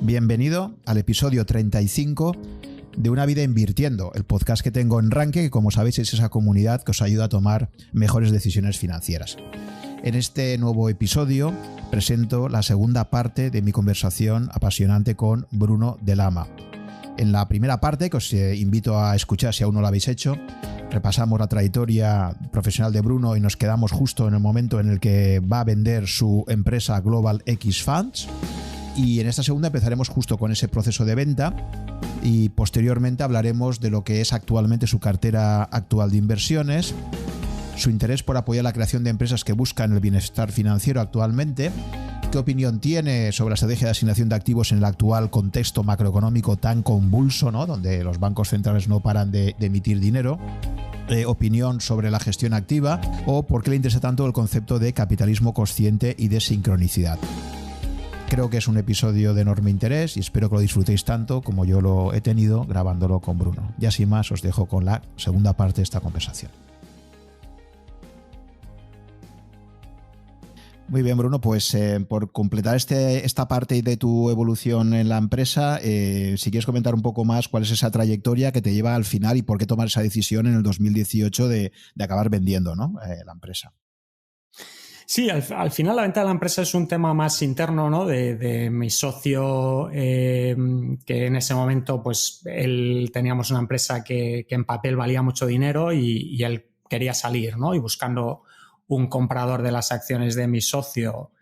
Bienvenido al episodio 35 de Una vida invirtiendo, el podcast que tengo en Rankia, que como sabéis es esa comunidad que os ayuda a tomar mejores decisiones financieras. En este nuevo episodio presento la segunda parte de mi conversación apasionante con Bruno de Lama. En la primera parte, que os invito a escuchar si aún no lo habéis hecho, repasamos la trayectoria profesional de Bruno y nos quedamos justo en el momento en el que va a vender su empresa Global X Funds. Y en esta segunda empezaremos justo con ese proceso de venta y posteriormente hablaremos de lo que es actualmente su cartera actual de inversiones, su interés por apoyar la creación de empresas que buscan el bienestar financiero actualmente, qué opinión tiene sobre la estrategia de asignación de activos en el actual contexto macroeconómico tan convulso, ¿no?, donde los bancos centrales no paran de emitir dinero, opinión sobre la gestión activa o por qué le interesa tanto el concepto de capitalismo consciente y de sincronicidad. Creo que es un episodio de enorme interés y espero que lo disfrutéis tanto como yo lo he tenido grabándolo con Bruno. Y así más os dejo con la segunda parte de esta conversación. Muy bien, Bruno, pues por completar esta parte de tu evolución en la empresa, si quieres comentar un poco más cuál es esa trayectoria que te lleva al final y por qué tomar esa decisión en el 2018 de acabar vendiendo, ¿no?, la empresa. Sí, al final la venta de la empresa es un tema más interno, ¿no?, de mi socio, que en ese momento pues teníamos una empresa que en papel valía mucho dinero y él quería salir, ¿no? Y buscando un comprador de las acciones de mi socio,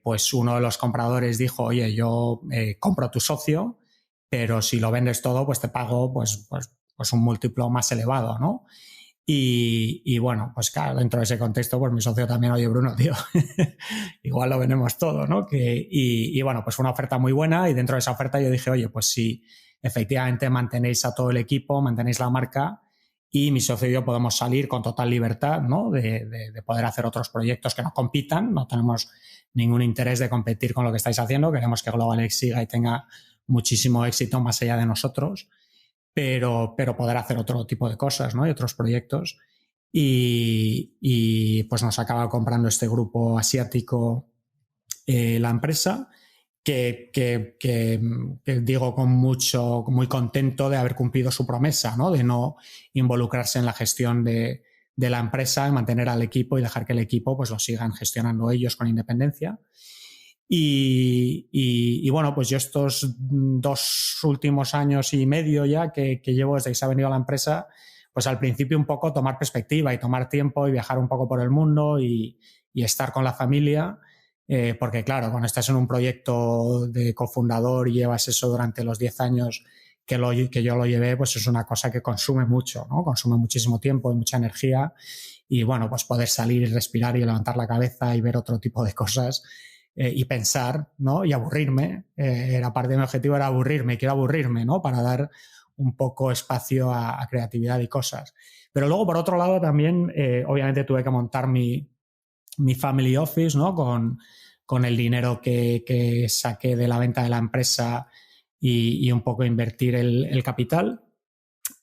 pues uno de los compradores dijo: oye, yo compro tu socio, pero si lo vendes todo, pues te pago pues un múltiplo más elevado, ¿no? Y bueno, pues claro, dentro de ese contexto, pues mi socio también: oye, Bruno, tío, igual lo vendemos todo, ¿no? Y bueno, pues fue una oferta muy buena y dentro de esa oferta yo dije: oye, pues si efectivamente mantenéis a todo el equipo, mantenéis la marca y mi socio y yo podemos salir con total libertad, ¿no?, de poder hacer otros proyectos que no compitan, no tenemos ningún interés de competir con lo que estáis haciendo, queremos que Global X siga y tenga muchísimo éxito más allá de nosotros. Pero poder hacer otro tipo de cosas, ¿no?, y otros proyectos. Y pues nos acaba comprando este grupo asiático la empresa, que digo muy contento de haber cumplido su promesa, ¿no?, de no involucrarse en la gestión de la empresa, mantener al equipo y dejar que el equipo pues lo sigan gestionando ellos con independencia. Y bueno, pues yo estos 2 últimos años y medio ya que llevo desde que se ha venido a la empresa, pues al principio un poco tomar perspectiva y tomar tiempo y viajar un poco por el mundo y estar con la familia, porque claro, cuando estás en un proyecto de cofundador y llevas eso durante los 10 años que yo lo llevé, pues es una cosa que consume mucho, ¿no? Consume muchísimo tiempo y mucha energía y bueno, pues poder salir y respirar y levantar la cabeza y ver otro tipo de cosas y pensar, ¿no?, y aburrirme. Era parte de mi objetivo, era aburrirme, quiero aburrirme, ¿no?, para dar un poco espacio a creatividad y cosas. Pero luego, por otro lado, también, obviamente tuve que montar mi family office, ¿no?, con el dinero que saqué de la venta de la empresa y un poco invertir el capital.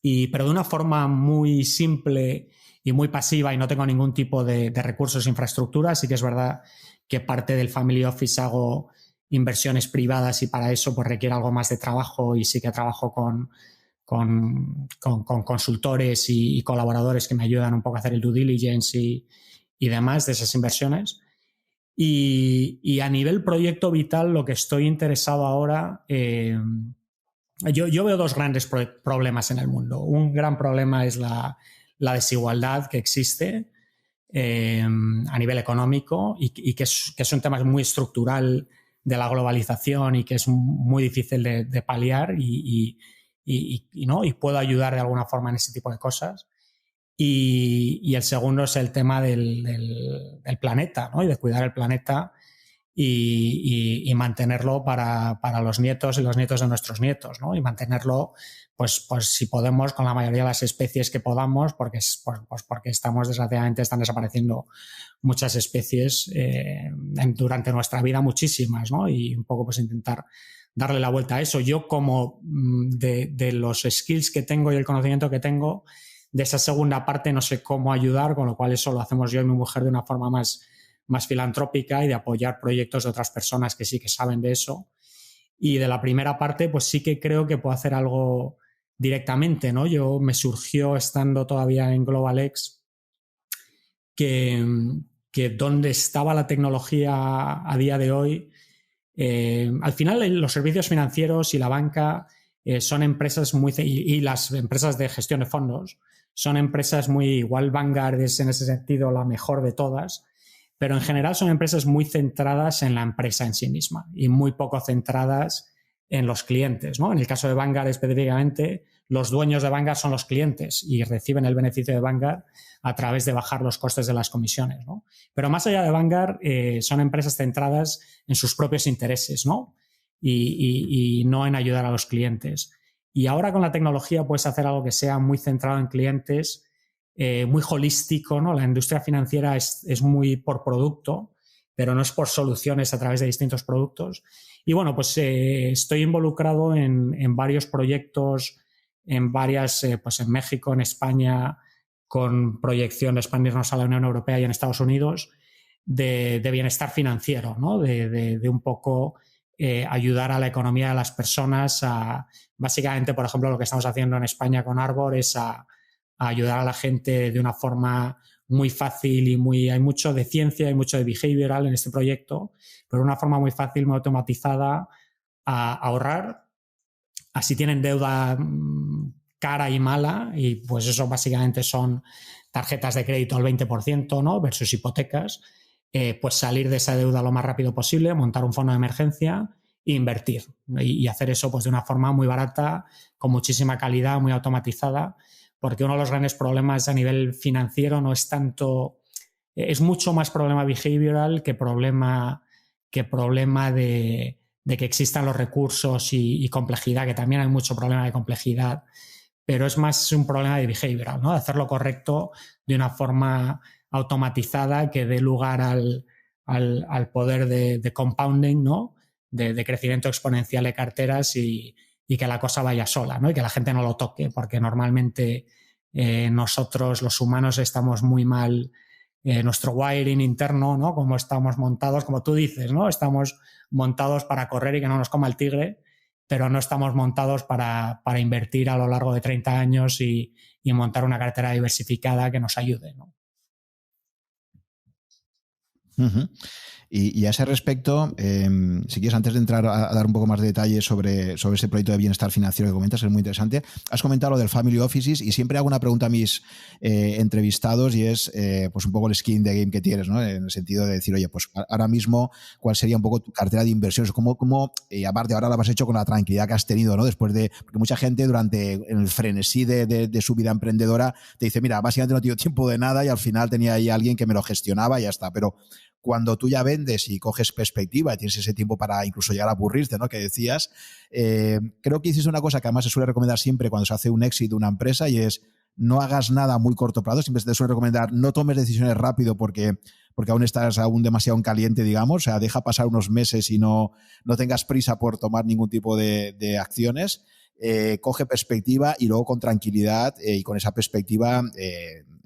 Pero de una forma muy simple y muy pasiva y no tengo ningún tipo de recursos e infraestructura. Sí que es verdad que parte del family office hago inversiones privadas y para eso pues requiere algo más de trabajo y sí que trabajo con consultores y colaboradores que me ayudan un poco a hacer el due diligence y demás de esas inversiones. Y a nivel proyecto vital, lo que estoy interesado ahora, yo veo 2 grandes problemas en el mundo. Un gran problema es la desigualdad que existe a nivel económico y que es un tema muy estructural de la globalización y que es muy difícil de paliar ¿no?, y puedo ayudar de alguna forma en ese tipo de cosas. Y el segundo es el tema del planeta, ¿no?, y de cuidar el planeta y mantenerlo para los nietos y los nietos de nuestros nietos, ¿no?, y mantenerlo pues si podemos con la mayoría de las especies que podamos, porque desgraciadamente están desapareciendo muchas especies durante nuestra vida, muchísimas, ¿no?, y un poco pues intentar darle la vuelta a eso. Yo como de los skills que tengo y el conocimiento que tengo, de esa segunda parte no sé cómo ayudar, con lo cual eso lo hacemos yo y mi mujer de una forma más filantrópica y de apoyar proyectos de otras personas que sí que saben de eso. Y de la primera parte, pues sí que creo que puedo hacer algo directamente, ¿no? Me surgió estando todavía en GlobalX que donde estaba la tecnología a día de hoy, al final los servicios financieros y la banca son empresas y las empresas de gestión de fondos son empresas muy, igual Vanguard es en ese sentido la mejor de todas, pero en general son empresas muy centradas en la empresa en sí misma y muy poco centradas en los clientes, ¿no? En el caso de Vanguard específicamente, los dueños de Vanguard son los clientes y reciben el beneficio de Vanguard a través de bajar los costes de las comisiones, ¿no? Pero más allá de Vanguard, son empresas centradas en sus propios intereses, ¿no? Y no en ayudar a los clientes. Y ahora con la tecnología puedes hacer algo que sea muy centrado en clientes, muy holístico, ¿no? La industria financiera es muy por producto, pero no es por soluciones a través de distintos productos. Y bueno, pues estoy involucrado en varios proyectos, pues en México, en España, con proyección de expandirnos a la Unión Europea y en Estados Unidos, de bienestar financiero, ¿no? De un poco ayudar a la economía de las personas a, básicamente, por ejemplo, lo que estamos haciendo en España con Arbor es a ayudar a la gente de una forma muy fácil y hay mucho de ciencia, hay mucho de behavioral en este proyecto, pero de una forma muy fácil, muy automatizada, a ahorrar. Así tienen deuda cara y mala, y pues eso básicamente son tarjetas de crédito al 20%, ¿no? Versus hipotecas, pues salir de esa deuda lo más rápido posible, montar un fondo de emergencia e invertir. Y hacer eso pues de una forma muy barata, con muchísima calidad, muy automatizada, porque uno de los grandes problemas a nivel financiero no es tanto, es mucho más problema behavioral que problema de que existan los recursos y complejidad, que también hay mucho problema de complejidad, pero es más un problema de behavioral, ¿no? De hacerlo correcto de una forma automatizada que dé lugar al poder de compounding, ¿no? De crecimiento exponencial de carteras y que la cosa vaya sola, ¿no? Y que la gente no lo toque, porque normalmente nosotros los humanos estamos muy mal, nuestro wiring interno, ¿no? Como estamos montados, como tú dices, ¿no? Estamos montados para correr y que no nos coma el tigre, pero no estamos montados para invertir a lo largo de 30 años y montar una cartera diversificada que nos ayude, ¿no? Uh-huh. Y a ese respecto, si quieres, antes de entrar a dar un poco más de detalles sobre ese proyecto de bienestar financiero que comentas, es muy interesante. Has comentado lo del Family Offices y siempre hago una pregunta a mis entrevistados y es pues un poco el skin de game que tienes, ¿no? En el sentido de decir, oye, pues ahora mismo, ¿cuál sería un poco tu cartera de inversiones? ¿Cómo aparte ahora lo has hecho con la tranquilidad que has tenido, ¿no? Después de, porque mucha gente durante el frenesí de su vida emprendedora te dice, mira, básicamente no he tenido tiempo de nada y al final tenía ahí alguien que me lo gestionaba y ya está, pero cuando tú ya vendes y coges perspectiva y tienes ese tiempo para incluso llegar a aburrirte, ¿no? Que decías, creo que hiciste una cosa que además se suele recomendar siempre cuando se hace un éxito de una empresa y es no hagas nada a muy corto plazo. Siempre se te suele recomendar no tomes decisiones rápido porque aún estás demasiado en caliente, digamos. O sea, deja pasar unos meses y no tengas prisa por tomar ningún tipo de acciones. Coge perspectiva y luego con tranquilidad y con esa perspectiva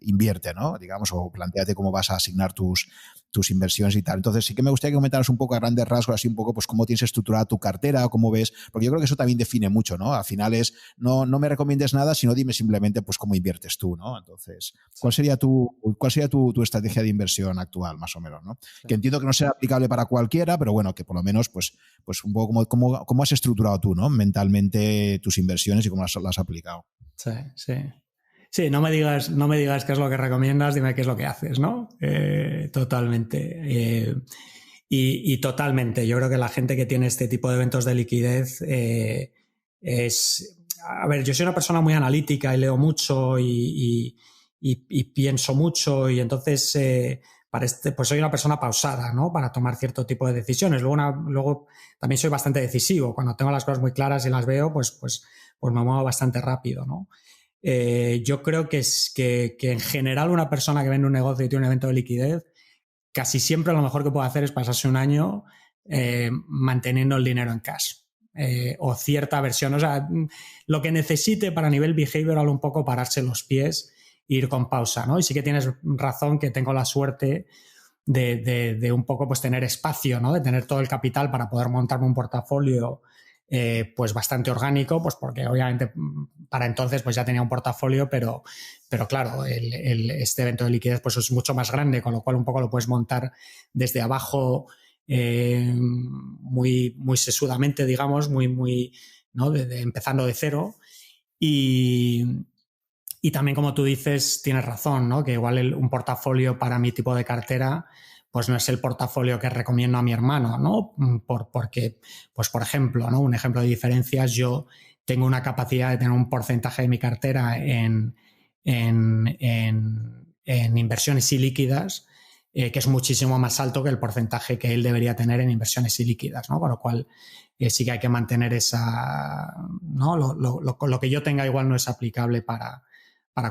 invierte, ¿no? Digamos, o plantéate cómo vas a asignar tus inversiones y tal. Entonces sí que me gustaría que comentaras un poco a grandes rasgos, así un poco, pues cómo tienes estructurada tu cartera, cómo ves, porque yo creo que eso también define mucho, ¿no? Al final es, no me recomiendes nada, sino dime simplemente, pues cómo inviertes tú, ¿no? Entonces, ¿cuál sería tu estrategia de inversión actual, más o menos, ¿no? Sí. Que entiendo que no será aplicable para cualquiera, pero bueno, que por lo menos, pues un poco cómo has estructurado tú, ¿no? Mentalmente tus inversiones y cómo las has aplicado. Sí, sí. Sí, no me digas qué es lo que recomiendas, dime qué es lo que haces, ¿no? Totalmente. Y totalmente. Yo creo que la gente que tiene este tipo de eventos de liquidez es... A ver, yo soy una persona muy analítica y leo mucho y pienso mucho y entonces pues soy una persona pausada, ¿no? Para tomar cierto tipo de decisiones. Luego también soy bastante decisivo. Cuando tengo las cosas muy claras y las veo, pues me muevo bastante rápido, ¿no? Yo creo que en general una persona que vende un negocio y tiene un evento de liquidez, casi siempre lo mejor que puede hacer es pasarse un año manteniendo el dinero en cash o cierta versión, o sea, lo que necesite para nivel behavioral un poco pararse los pies e ir con pausa, ¿no? Y sí que tienes razón que tengo la suerte de un poco pues tener espacio, ¿no? De tener todo el capital para poder montarme un portafolio pues bastante orgánico, pues porque obviamente para entonces pues ya tenía un portafolio, pero claro, este evento de liquidez pues es mucho más grande, con lo cual un poco lo puedes montar desde abajo muy, muy sesudamente, digamos, muy, ¿no? Empezando de cero. Y también, como tú dices, tienes razón, ¿no? Que igual un portafolio para mi tipo de cartera pues no es el portafolio que recomiendo a mi hermano, ¿no? Porque, pues por ejemplo, ¿no? Un ejemplo de diferencias, yo tengo una capacidad de tener un porcentaje de mi cartera en inversiones ilíquidas que es muchísimo más alto que el porcentaje que él debería tener en inversiones ilíquidas, ¿no? Con lo cual sí que hay que mantener esa, ¿no? Lo que yo tenga igual no es aplicable para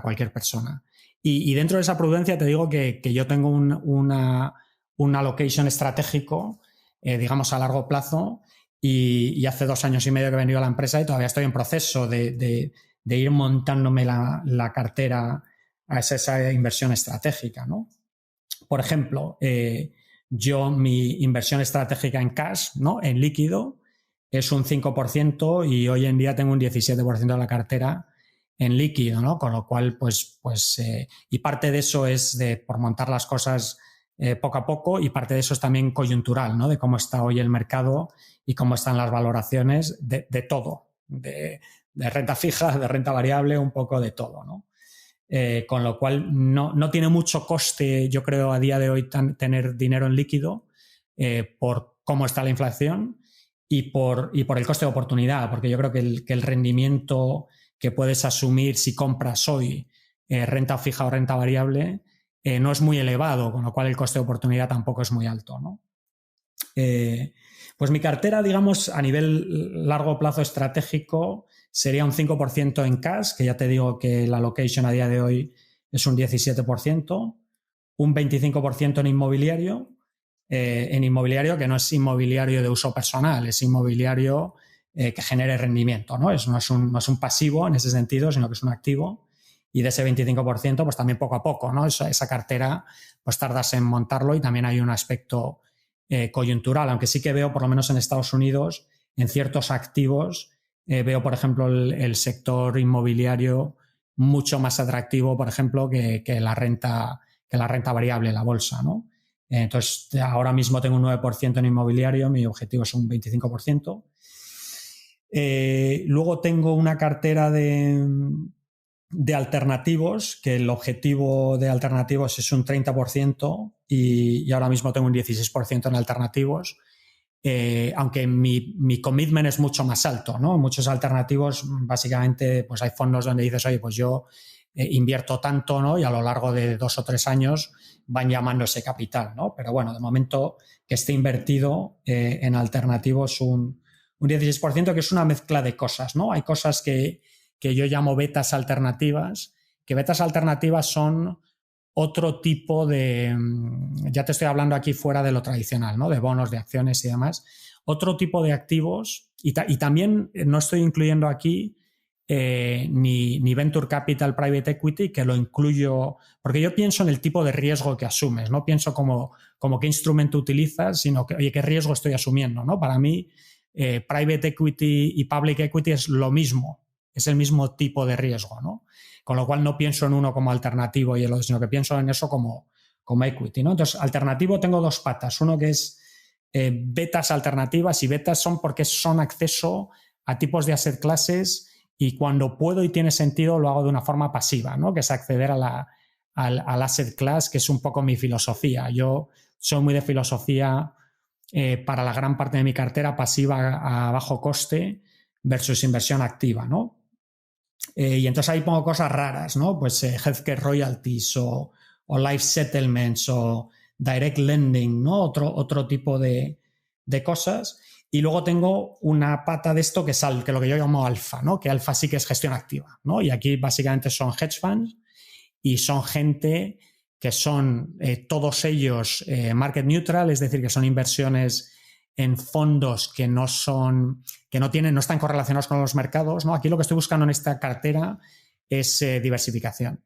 cualquier persona. Y dentro de esa prudencia te digo que yo tengo un allocation estratégico, digamos a largo plazo, y hace 2 años y medio que he venido a la empresa y todavía estoy en proceso de ir montándome la cartera a esa inversión estratégica, ¿no? Por ejemplo, mi inversión estratégica en cash, ¿no? En líquido, es un 5% y hoy en día tengo un 17% de la cartera en líquido, ¿no? Con lo cual, y parte de eso es por montar las cosas poco a poco, y parte de eso es también coyuntural, ¿no? De cómo está hoy el mercado y cómo están las valoraciones de todo, de renta fija, de renta variable, un poco de todo, ¿no? Con lo cual no tiene mucho coste, yo creo, a día de hoy tener dinero en líquido por cómo está la inflación y por el coste de oportunidad, porque yo creo que el rendimiento que puedes asumir si compras hoy renta fija o renta variable no es muy elevado, con lo cual el coste de oportunidad tampoco es muy alto, ¿no? Pues mi cartera, digamos, a nivel largo plazo estratégico sería un 5% en cash, que ya te digo que la allocation a día de hoy es un 17%, un 25% en inmobiliario que no es inmobiliario de uso personal, es inmobiliario que genere rendimiento, ¿no? No es un pasivo en ese sentido, sino que es un activo. Y de ese 25%, pues también poco a poco, ¿no? Esa cartera, pues tardas en montarlo, y también hay un aspecto coyuntural, aunque sí que veo, por lo menos en Estados Unidos, en ciertos activos, veo, por ejemplo, el sector inmobiliario mucho más atractivo, por ejemplo, que la renta variable, la bolsa, ¿no? Entonces, ahora mismo tengo un 9% en inmobiliario, mi objetivo es un 25%. Luego tengo una cartera de alternativos, que el objetivo de alternativos es un 30%, y ahora mismo tengo un 16% en alternativos, aunque mi commitment es mucho más alto, ¿no? Muchos alternativos, básicamente, pues hay fondos donde dices, oye, pues yo invierto tanto, ¿no? Y a lo largo de 2 o 3 años van llamando ese capital, ¿no? Pero bueno, de momento que esté invertido en alternativos un 16%, que es una mezcla de cosas, ¿no? Hay cosas que yo llamo betas alternativas, que betas alternativas son otro tipo de, ya te estoy hablando aquí fuera de lo tradicional, ¿no? De bonos, de acciones y demás, otro tipo de activos, y también no estoy incluyendo aquí ni Venture Capital, Private Equity, que lo incluyo, porque yo pienso en el tipo de riesgo que asumes, no pienso como qué instrumento utilizas, sino que, oye, qué riesgo estoy asumiendo, ¿no? Para mí, Private Equity y Public Equity es lo mismo, es el mismo tipo de riesgo, ¿no? Con lo cual no pienso en uno como alternativo y el otro, sino que pienso en eso como equity, ¿no? Entonces, alternativo tengo 2 patas. Uno que es betas alternativas, y betas son porque son acceso a tipos de asset classes, y cuando puedo y tiene sentido lo hago de una forma pasiva, ¿no? Que es acceder al asset class, que es un poco mi filosofía. Yo soy muy de filosofía para la gran parte de mi cartera pasiva a bajo coste versus inversión activa, ¿no? Y entonces ahí pongo cosas raras, ¿no? Pues healthcare royalties o life settlements o direct lending, ¿no? Otro tipo de cosas. Y luego tengo una pata de esto que es lo que yo llamo alfa, ¿no? Que alfa sí que es gestión activa, ¿no? Y aquí básicamente son hedge funds y son gente que son todos ellos market neutral, es decir, que son inversiones en fondos que no están correlacionados con los mercados, ¿no? Aquí lo que estoy buscando en esta cartera es diversificación.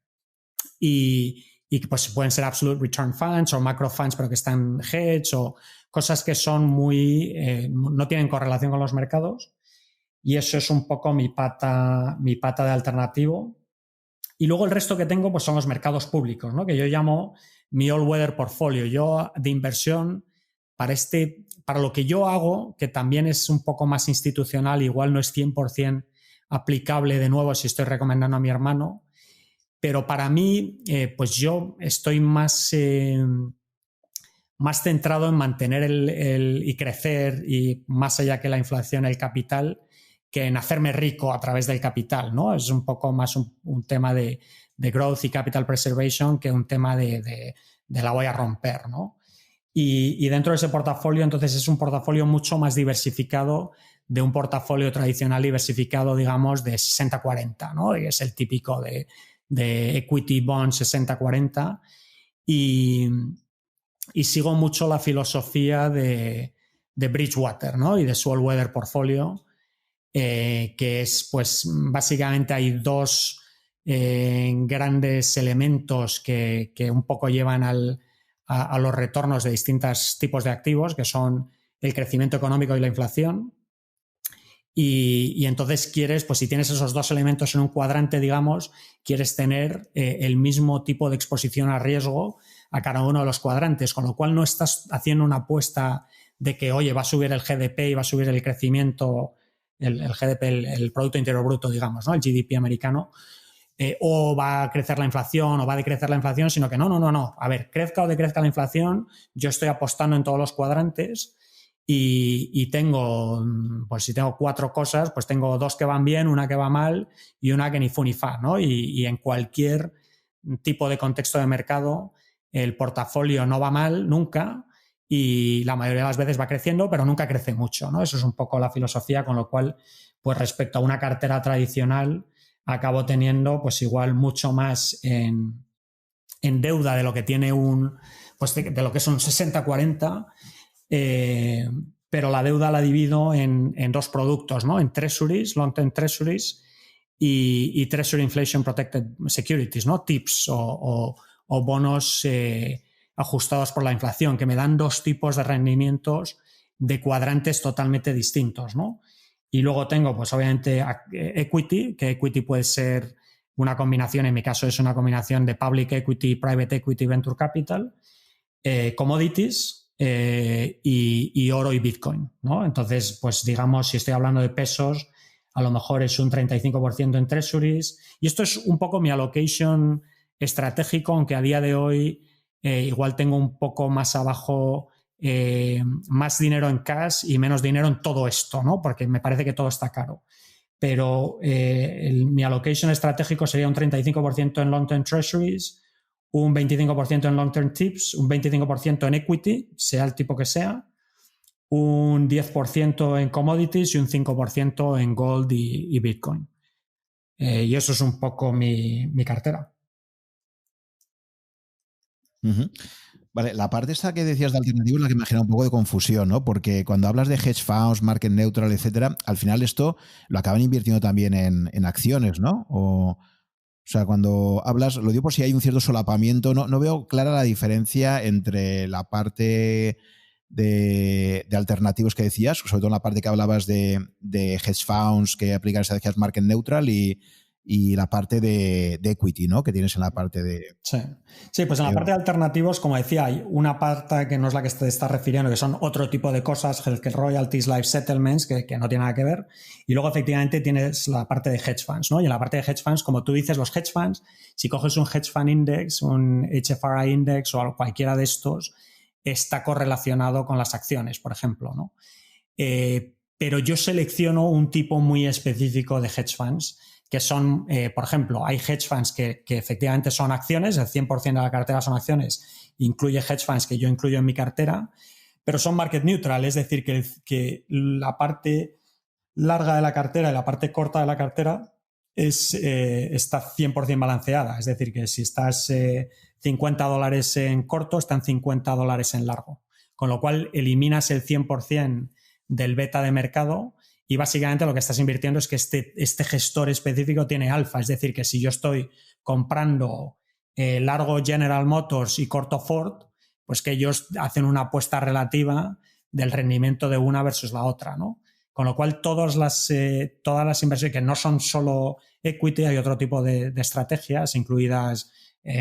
Y pues pueden ser absolute return funds o macro funds, pero que están hedge, o cosas que son no tienen correlación con los mercados. y eso es un poco mi pata de alternativo. Y luego el resto que tengo pues son los mercados públicos, ¿no? Que yo llamo mi all-weather portfolio. Yo de inversión para lo que yo hago, que también es un poco más institucional, igual no es 100% aplicable de nuevo si estoy recomendando a mi hermano, pero para mí pues yo estoy más centrado en mantener y crecer y más allá que la inflación el capital, que en hacerme rico a través del capital, ¿no? Es un poco más un tema de growth y capital preservation que un tema de la voy a romper, ¿no? Y dentro de ese portafolio, entonces, es un portafolio mucho más diversificado de un portafolio tradicional diversificado, digamos, de 60-40, ¿no? Es el típico de equity bond 60-40 y sigo mucho la filosofía de Bridgewater, ¿no? Y de su all-weather portfolio, que es, pues, básicamente hay dos grandes elementos que un poco llevan a los retornos de distintos tipos de activos, que son el crecimiento económico y la inflación. Y entonces quieres, pues si tienes esos dos elementos en un cuadrante, digamos, quieres tener el mismo tipo de exposición a riesgo a cada uno de los cuadrantes, con lo cual no estás haciendo una apuesta de que, oye, va a subir el GDP y va a subir el crecimiento, el GDP, el Producto Interior Bruto, digamos, ¿no? El GDP americano, o va a crecer la inflación o va a decrecer la inflación, sino que no. A ver, crezca o decrezca la inflación, yo estoy apostando en todos los cuadrantes y tengo, pues si tengo 4 cosas, pues tengo 2 que van bien, una que va mal y una que ni fu ni fa, ¿no? Y en cualquier tipo de contexto de mercado, el portafolio no va mal nunca y la mayoría de las veces va creciendo, pero nunca crece mucho, ¿no? Eso es un poco la filosofía, con lo cual, pues respecto a una cartera tradicional, acabo teniendo pues igual mucho más en deuda de lo que tiene pues de lo que es un 60-40, pero la deuda la divido en 2 productos, ¿no? En treasuries, long-term treasuries y treasury inflation protected securities, ¿no? TIPS o bonos ajustados por la inflación, que me dan 2 tipos de rendimientos de cuadrantes totalmente distintos, ¿no? Y luego tengo, pues obviamente, equity, que equity puede ser una combinación, en mi caso es una combinación de public equity, private equity, venture capital, commodities y oro y Bitcoin, ¿no? Entonces, pues digamos, si estoy hablando de pesos, a lo mejor es un 35% en treasuries. Y esto es un poco mi allocation estratégico, aunque a día de hoy igual tengo un poco más abajo más dinero en cash y menos dinero en todo esto, ¿no? Porque me parece que todo está caro. Pero mi allocation estratégico sería un 35% en long-term treasuries, un 25% en long-term tips, un 25% en equity, sea el tipo que sea, un 10% en commodities y un 5% en gold y Bitcoin. Y eso es un poco mi cartera. Uh-huh. Vale, la parte esta que decías de alternativo es la que me genera un poco de confusión, ¿no? Porque cuando hablas de hedge funds, market neutral, etcétera, al final esto lo acaban invirtiendo también en acciones, ¿no? O sea, cuando hablas, lo digo por si hay un cierto solapamiento, no veo clara la diferencia entre la parte de alternativos que decías, sobre todo en la parte que hablabas de hedge funds que aplican estrategias market neutral y la parte de equity, ¿no? Que tienes en la parte de... Sí, pues en la parte de alternativos, como decía, hay una parte que no es la que te estás refiriendo, que son otro tipo de cosas, healthcare royalties, life settlements, que no tiene nada que ver. Y luego, efectivamente, tienes la parte de hedge funds, ¿no? Y en la parte de hedge funds, como tú dices, los hedge funds, si coges un hedge fund index, un HFRI index o cualquiera de estos, está correlacionado con las acciones, por ejemplo, ¿no? Pero yo selecciono un tipo muy específico de hedge funds, que son, por ejemplo, hay hedge funds que efectivamente son acciones, el 100% de la cartera son acciones, incluye hedge funds que yo incluyo en mi cartera, pero son market neutral, es decir, que la parte larga de la cartera y la parte corta de la cartera está 100% balanceada, es decir, que si estás $50 en corto, están $50 en largo, con lo cual eliminas el 100% del beta de mercado. Y básicamente lo que estás invirtiendo es que este gestor específico tiene alfa. Es decir, que si yo estoy comprando largo General Motors y corto Ford, pues que ellos hacen una apuesta relativa del rendimiento de una versus la otra, ¿no? Con lo cual, todas las inversiones que no son solo equity, hay otro tipo de estrategias, incluidas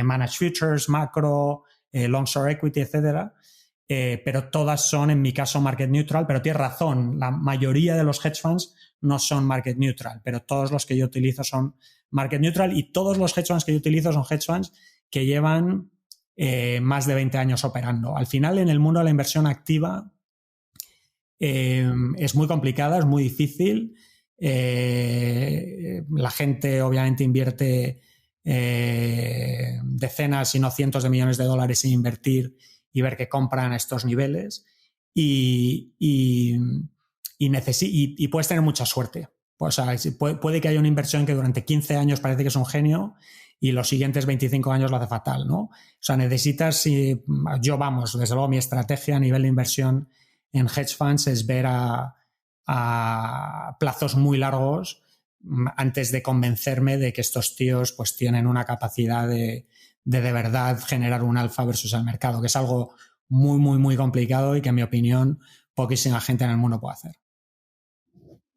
managed futures, macro, long short equity, etcétera. Pero todas son, en mi caso, market neutral. Pero tienes razón, la mayoría de los hedge funds no son market neutral, pero todos los que yo utilizo son market neutral, y todos los hedge funds que yo utilizo son hedge funds que llevan más de 20 años operando. Al final, en el mundo de la inversión activa, es muy complicada, es muy difícil. La gente obviamente invierte decenas, si no cientos de millones de dólares sin invertir y ver que compran a estos niveles, y puedes tener mucha suerte. O sea, puede que haya una inversión que durante 15 años parece que es un genio y los siguientes 25 años lo hace fatal, ¿no? O sea, necesitas, desde luego mi estrategia a nivel de inversión en hedge funds es ver a plazos muy largos antes de convencerme de que estos tíos pues tienen una capacidad de verdad generar un alfa versus el mercado, que es algo muy, muy, muy complicado y que, en mi opinión, poquísima gente en el mundo puede hacer.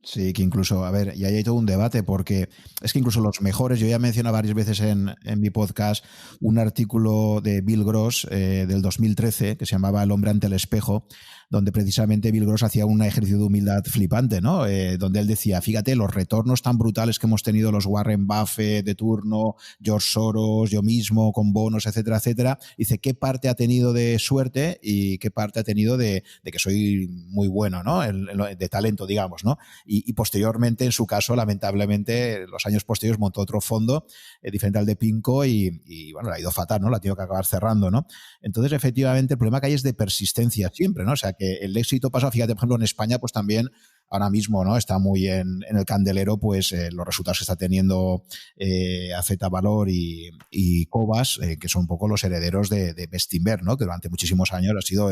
Sí, que incluso, a ver, y ahí hay todo un debate, porque es que incluso los mejores, yo ya he mencionado varias veces en mi podcast un artículo de Bill Gross del 2013 que se llamaba El hombre ante el espejo, donde precisamente Bill Gross hacía un ejercicio de humildad flipante, ¿no? Donde él decía, fíjate, los retornos tan brutales que hemos tenido los Warren Buffett de turno, George Soros, yo mismo, con bonos, etcétera, etcétera. Dice, ¿qué parte ha tenido de suerte y qué parte ha tenido de que soy muy bueno, ¿no? De talento, digamos, ¿no? Y posteriormente, en su caso, lamentablemente, los años posteriores montó otro fondo diferente al de Pinco y bueno, le ha ido fatal, ¿no? La ha tenido que acabar cerrando, ¿no? Entonces, efectivamente, el problema que hay es de persistencia siempre, ¿no? O sea, que el éxito pasa, fíjate, por ejemplo, en España, pues también ahora mismo, ¿no? Está muy en el candelero, pues los resultados que está teniendo AZ Valor y Cobas, que son un poco los herederos de Bestinver, ¿no? Que durante muchísimos años ha sido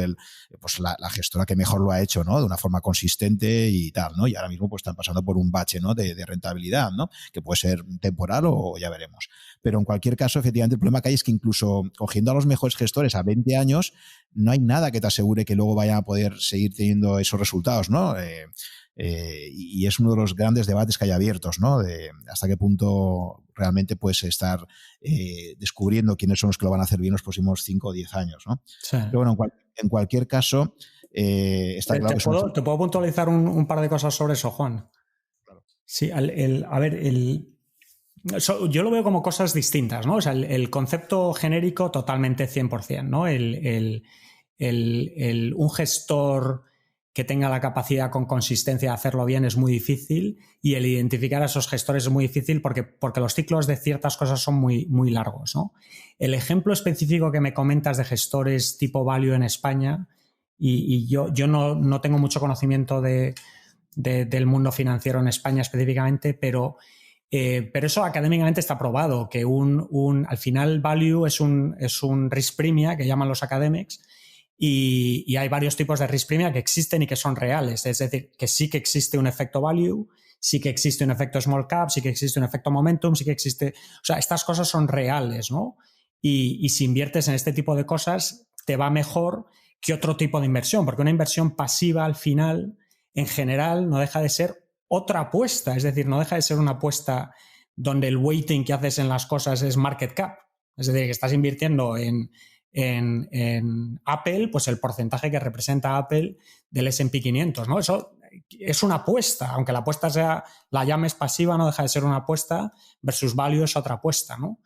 pues la gestora que mejor lo ha hecho, ¿no? De una forma consistente y tal, ¿no? Y ahora mismo pues están pasando por un bache, ¿no? De rentabilidad, ¿no? Que puede ser temporal o ya veremos. Pero en cualquier caso, efectivamente, el problema que hay es que incluso cogiendo a los mejores gestores a 20 años, no hay nada que te asegure que luego vayan a poder seguir teniendo esos resultados, ¿no? Y es uno de los grandes debates que hay abiertos, ¿no? De hasta qué punto realmente puedes estar descubriendo quiénes son los que lo van a hacer bien los próximos 5 o 10 años, ¿no? Sí. Pero bueno, en cualquier caso, está claro que ¿Te puedo puntualizar un par de cosas sobre eso, Juan? Claro. Sí, yo lo veo como cosas distintas, ¿no? O sea, el concepto genérico totalmente 100%, ¿no? Un gestor que tenga la capacidad con consistencia de hacerlo bien es muy difícil, y el identificar a esos gestores es muy difícil porque los ciclos de ciertas cosas son muy, muy largos, ¿no? El ejemplo específico que me comentas de gestores tipo value en España, y yo no tengo mucho conocimiento del mundo financiero en España específicamente, pero eso académicamente está probado, que al final value es un risk premia que llaman los academics, y hay varios tipos de risk premia que existen y que son reales. Es decir, que sí que existe un efecto value, sí que existe un efecto small cap, sí que existe un efecto momentum, sí que existe... O sea, estas cosas son reales, ¿no? Y si inviertes en este tipo de cosas, te va mejor que otro tipo de inversión, porque una inversión pasiva al final, en general, no deja de ser otra apuesta. Es decir, no deja de ser una apuesta donde el weighting que haces en las cosas es market cap. Es decir, que estás invirtiendo en Apple, pues el porcentaje que representa Apple del S&P 500, ¿no? Eso es una apuesta, aunque la apuesta la llames pasiva, no deja de ser una apuesta, versus value es otra apuesta, ¿no?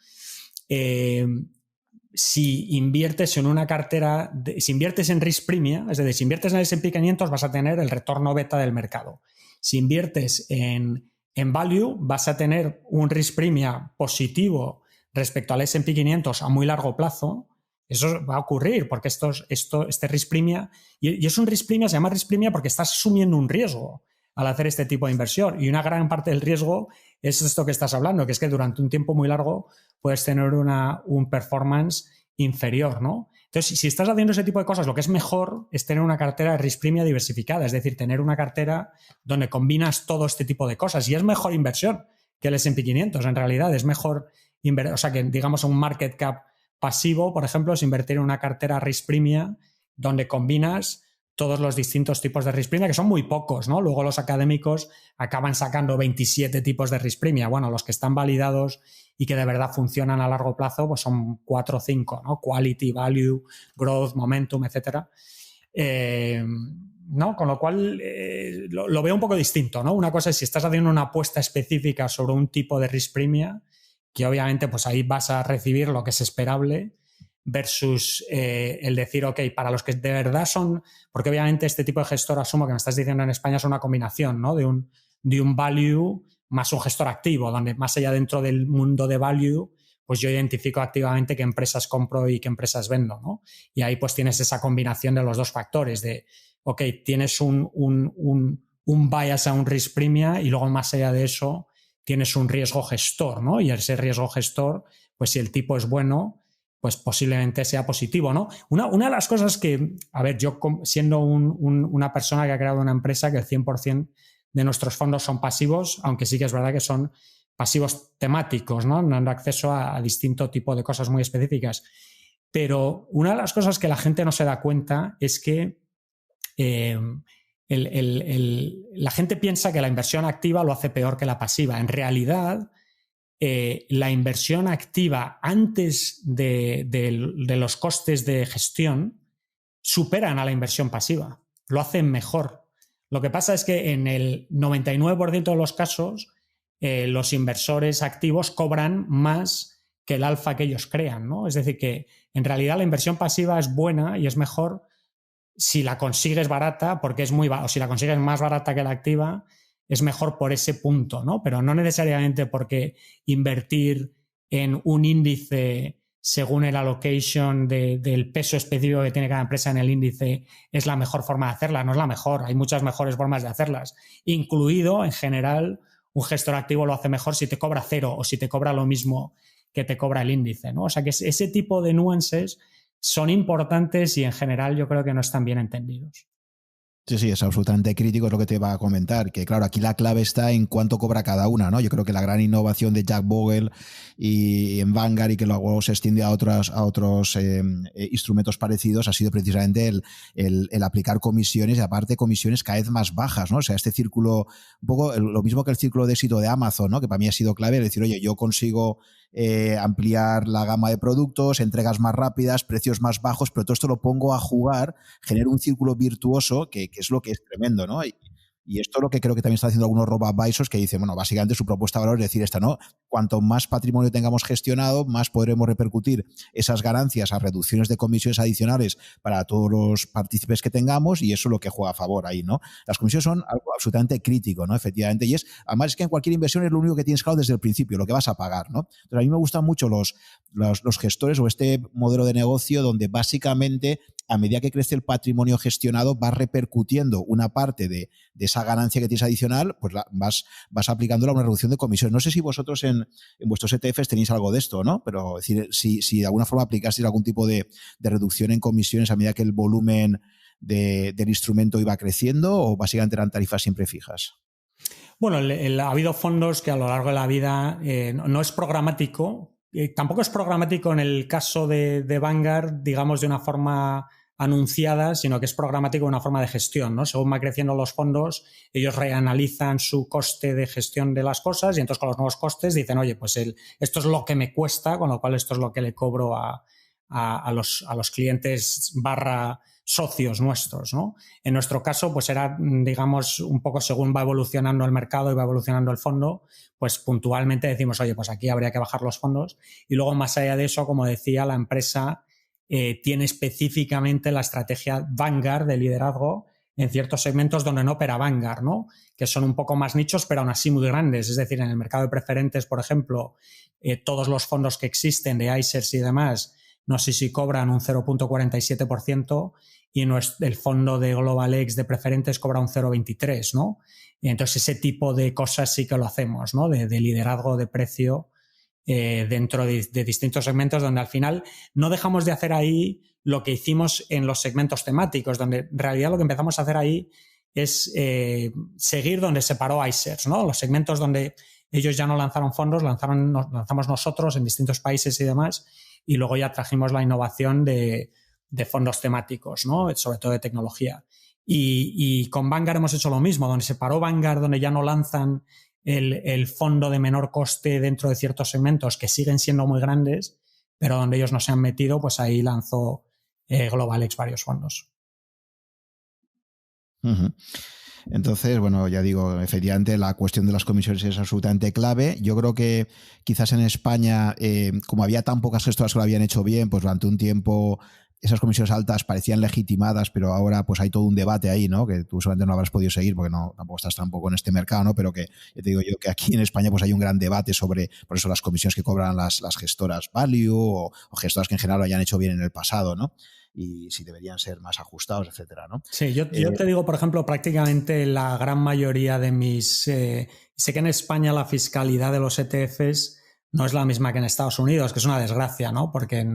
Si inviertes en una cartera, si inviertes en risk premia, es decir, si inviertes en el S&P 500 vas a tener el retorno beta del mercado. Si inviertes en value vas a tener un risk premia positivo respecto al S&P 500 a muy largo plazo. Eso va a ocurrir porque este risk premia, y es un risk premia, se llama risk premia porque estás asumiendo un riesgo al hacer este tipo de inversión, y una gran parte del riesgo es esto que estás hablando, que es que durante un tiempo muy largo puedes tener un performance inferior, ¿no? Entonces, si estás haciendo ese tipo de cosas, lo que es mejor es tener una cartera de risk premia diversificada, es decir, tener una cartera donde combinas todo este tipo de cosas, y es mejor inversión que el S&P 500, en realidad es mejor o sea, que digamos un market cap pasivo, por ejemplo, es invertir en una cartera risk premia donde combinas todos los distintos tipos de risk premia, que son muy pocos, ¿no? Luego los académicos acaban sacando 27 tipos de risk premia. Bueno, los que están validados y que de verdad funcionan a largo plazo, pues son 4 o 5, ¿no? Quality, Value, Growth, Momentum, etcétera. ¿No? Con lo cual lo veo un poco distinto, ¿no? Una cosa es si estás haciendo una apuesta específica sobre un tipo de risk premia, que obviamente pues ahí vas a recibir lo que es esperable, versus el decir, ok, para los que de verdad son, porque obviamente este tipo de gestor, asumo que me estás diciendo en España, es una combinación, ¿no? De un value más un gestor activo, donde más allá dentro del mundo de value, pues yo identifico activamente qué empresas compro y qué empresas vendo, ¿no? Y ahí pues tienes esa combinación de los dos factores de, ok, tienes un bias a un risk premia y luego más allá de eso tienes un riesgo gestor, ¿no? Y ese riesgo gestor, pues si el tipo es bueno, pues posiblemente sea positivo, ¿no? Una de las cosas que, a ver, yo siendo una persona que ha creado una empresa que el 100% de nuestros fondos son pasivos, aunque sí que es verdad que son pasivos temáticos, ¿no? Dando acceso a distinto tipo de cosas muy específicas. Pero una de las cosas que la gente no se da cuenta es que la gente piensa que la inversión activa lo hace peor que la pasiva. En realidad, la inversión activa antes de los costes de gestión superan a la inversión pasiva, lo hacen mejor. Lo que pasa es que en el 99% de los casos los inversores activos cobran más que el alfa que ellos crean, ¿no? Es decir, que en realidad la inversión pasiva es buena y es mejor si la consigues barata, porque es muy o si la consigues más barata que la activa, es mejor por ese punto, ¿no? Pero no necesariamente porque invertir en un índice según el allocation del peso específico que tiene cada empresa en el índice es la mejor forma de hacerla, no es la mejor, hay muchas mejores formas de hacerlas, incluido en general un gestor activo lo hace mejor si te cobra 0 o si te cobra lo mismo que te cobra el índice, ¿no? O sea que ese tipo de nuances son importantes y en general yo creo que no están bien entendidos. Sí, es absolutamente crítico, es lo que te iba a comentar, que claro, aquí la clave está en cuánto cobra cada una, ¿no? Yo creo que la gran innovación de Jack Bogle y en Vanguard y que luego se extiende a otros instrumentos parecidos ha sido precisamente el aplicar comisiones y aparte comisiones cada vez más bajas, ¿no? O sea, este círculo, un poco lo mismo que el círculo de éxito de Amazon, ¿no? Que para mí ha sido clave, es decir, oye, yo consigo ampliar la gama de productos, entregas más rápidas, precios más bajos, pero todo esto lo pongo a jugar, genero un círculo virtuoso que es lo que es tremendo, ¿no? Y esto es lo que creo que también están haciendo algunos robo-advisors que dicen, bueno, básicamente su propuesta de valor es decir esta, ¿no? Cuanto más patrimonio tengamos gestionado, más podremos repercutir esas ganancias a reducciones de comisiones adicionales para todos los partícipes que tengamos y eso es lo que juega a favor ahí, ¿no? Las comisiones son algo absolutamente crítico, ¿no? Efectivamente, y además es que en cualquier inversión es lo único que tienes claro desde el principio, lo que vas a pagar, ¿no? Entonces a mí me gustan mucho los gestores o este modelo de negocio donde básicamente a medida que crece el patrimonio gestionado vas repercutiendo una parte de esa ganancia que tienes adicional, pues vas aplicándola a una reducción de comisiones. No sé si vosotros en vuestros ETFs tenéis algo de esto, ¿no? Pero es decir, si de alguna forma aplicasteis algún tipo de reducción en comisiones a medida que el volumen del instrumento iba creciendo o básicamente eran tarifas siempre fijas. Bueno, ha habido fondos que a lo largo de la vida no es programático. Tampoco es programático en el caso de Vanguard, digamos, de una forma anunciada, sino que es programático de una forma de gestión, ¿no? Según va creciendo los fondos, ellos reanalizan su coste de gestión de las cosas y entonces con los nuevos costes dicen, oye, pues esto es lo que me cuesta, con lo cual esto es lo que le cobro a los clientes / socios nuestros, ¿no? En nuestro caso, pues era, digamos, un poco según va evolucionando el mercado y va evolucionando el fondo, pues puntualmente decimos, oye, pues aquí habría que bajar los fondos. Y luego, más allá de eso, como decía, la empresa tiene específicamente la estrategia Vanguard de liderazgo en ciertos segmentos donde no opera Vanguard, ¿no? Que son un poco más nichos, pero aún así muy grandes. Es decir, en el mercado de preferentes, por ejemplo, todos los fondos que existen de ISERs y demás, no sé si cobran un 0.47% y el fondo de Global X de preferentes cobra un 0.23%, ¿no? Y entonces ese tipo de cosas sí que lo hacemos, ¿no? De liderazgo de precio dentro de distintos segmentos donde al final no dejamos de hacer ahí lo que hicimos en los segmentos temáticos, donde en realidad lo que empezamos a hacer ahí es seguir donde se paró ISERs, ¿no? Los segmentos donde ellos ya no lanzaron fondos, lanzamos nosotros en distintos países y demás, y luego ya trajimos la innovación de fondos temáticos, ¿no? Sobre todo de tecnología. Y con Vanguard hemos hecho lo mismo, donde se paró Vanguard, donde ya no lanzan el fondo de menor coste dentro de ciertos segmentos que siguen siendo muy grandes, pero donde ellos no se han metido, pues ahí lanzó GlobalX varios fondos. Uh-huh. Entonces, bueno, ya digo, efectivamente la cuestión de las comisiones es absolutamente clave. Yo creo que quizás en España, como había tan pocas gestoras que lo habían hecho bien, pues durante un tiempo esas comisiones altas parecían legitimadas, pero ahora pues hay todo un debate ahí, ¿no? Que tú seguramente no habrás podido seguir porque tampoco estás tampoco en este mercado, ¿no? Pero que te digo yo que aquí en España pues hay un gran debate sobre, por eso las comisiones que cobran las gestoras value o gestoras que en general lo hayan hecho bien en el pasado, ¿no? Y si deberían ser más ajustados, etcétera, ¿no? Sí, yo te digo, por ejemplo, prácticamente la gran mayoría de mis... sé que en España la fiscalidad de los ETFs no es la misma que en Estados Unidos, que es una desgracia, ¿no? Porque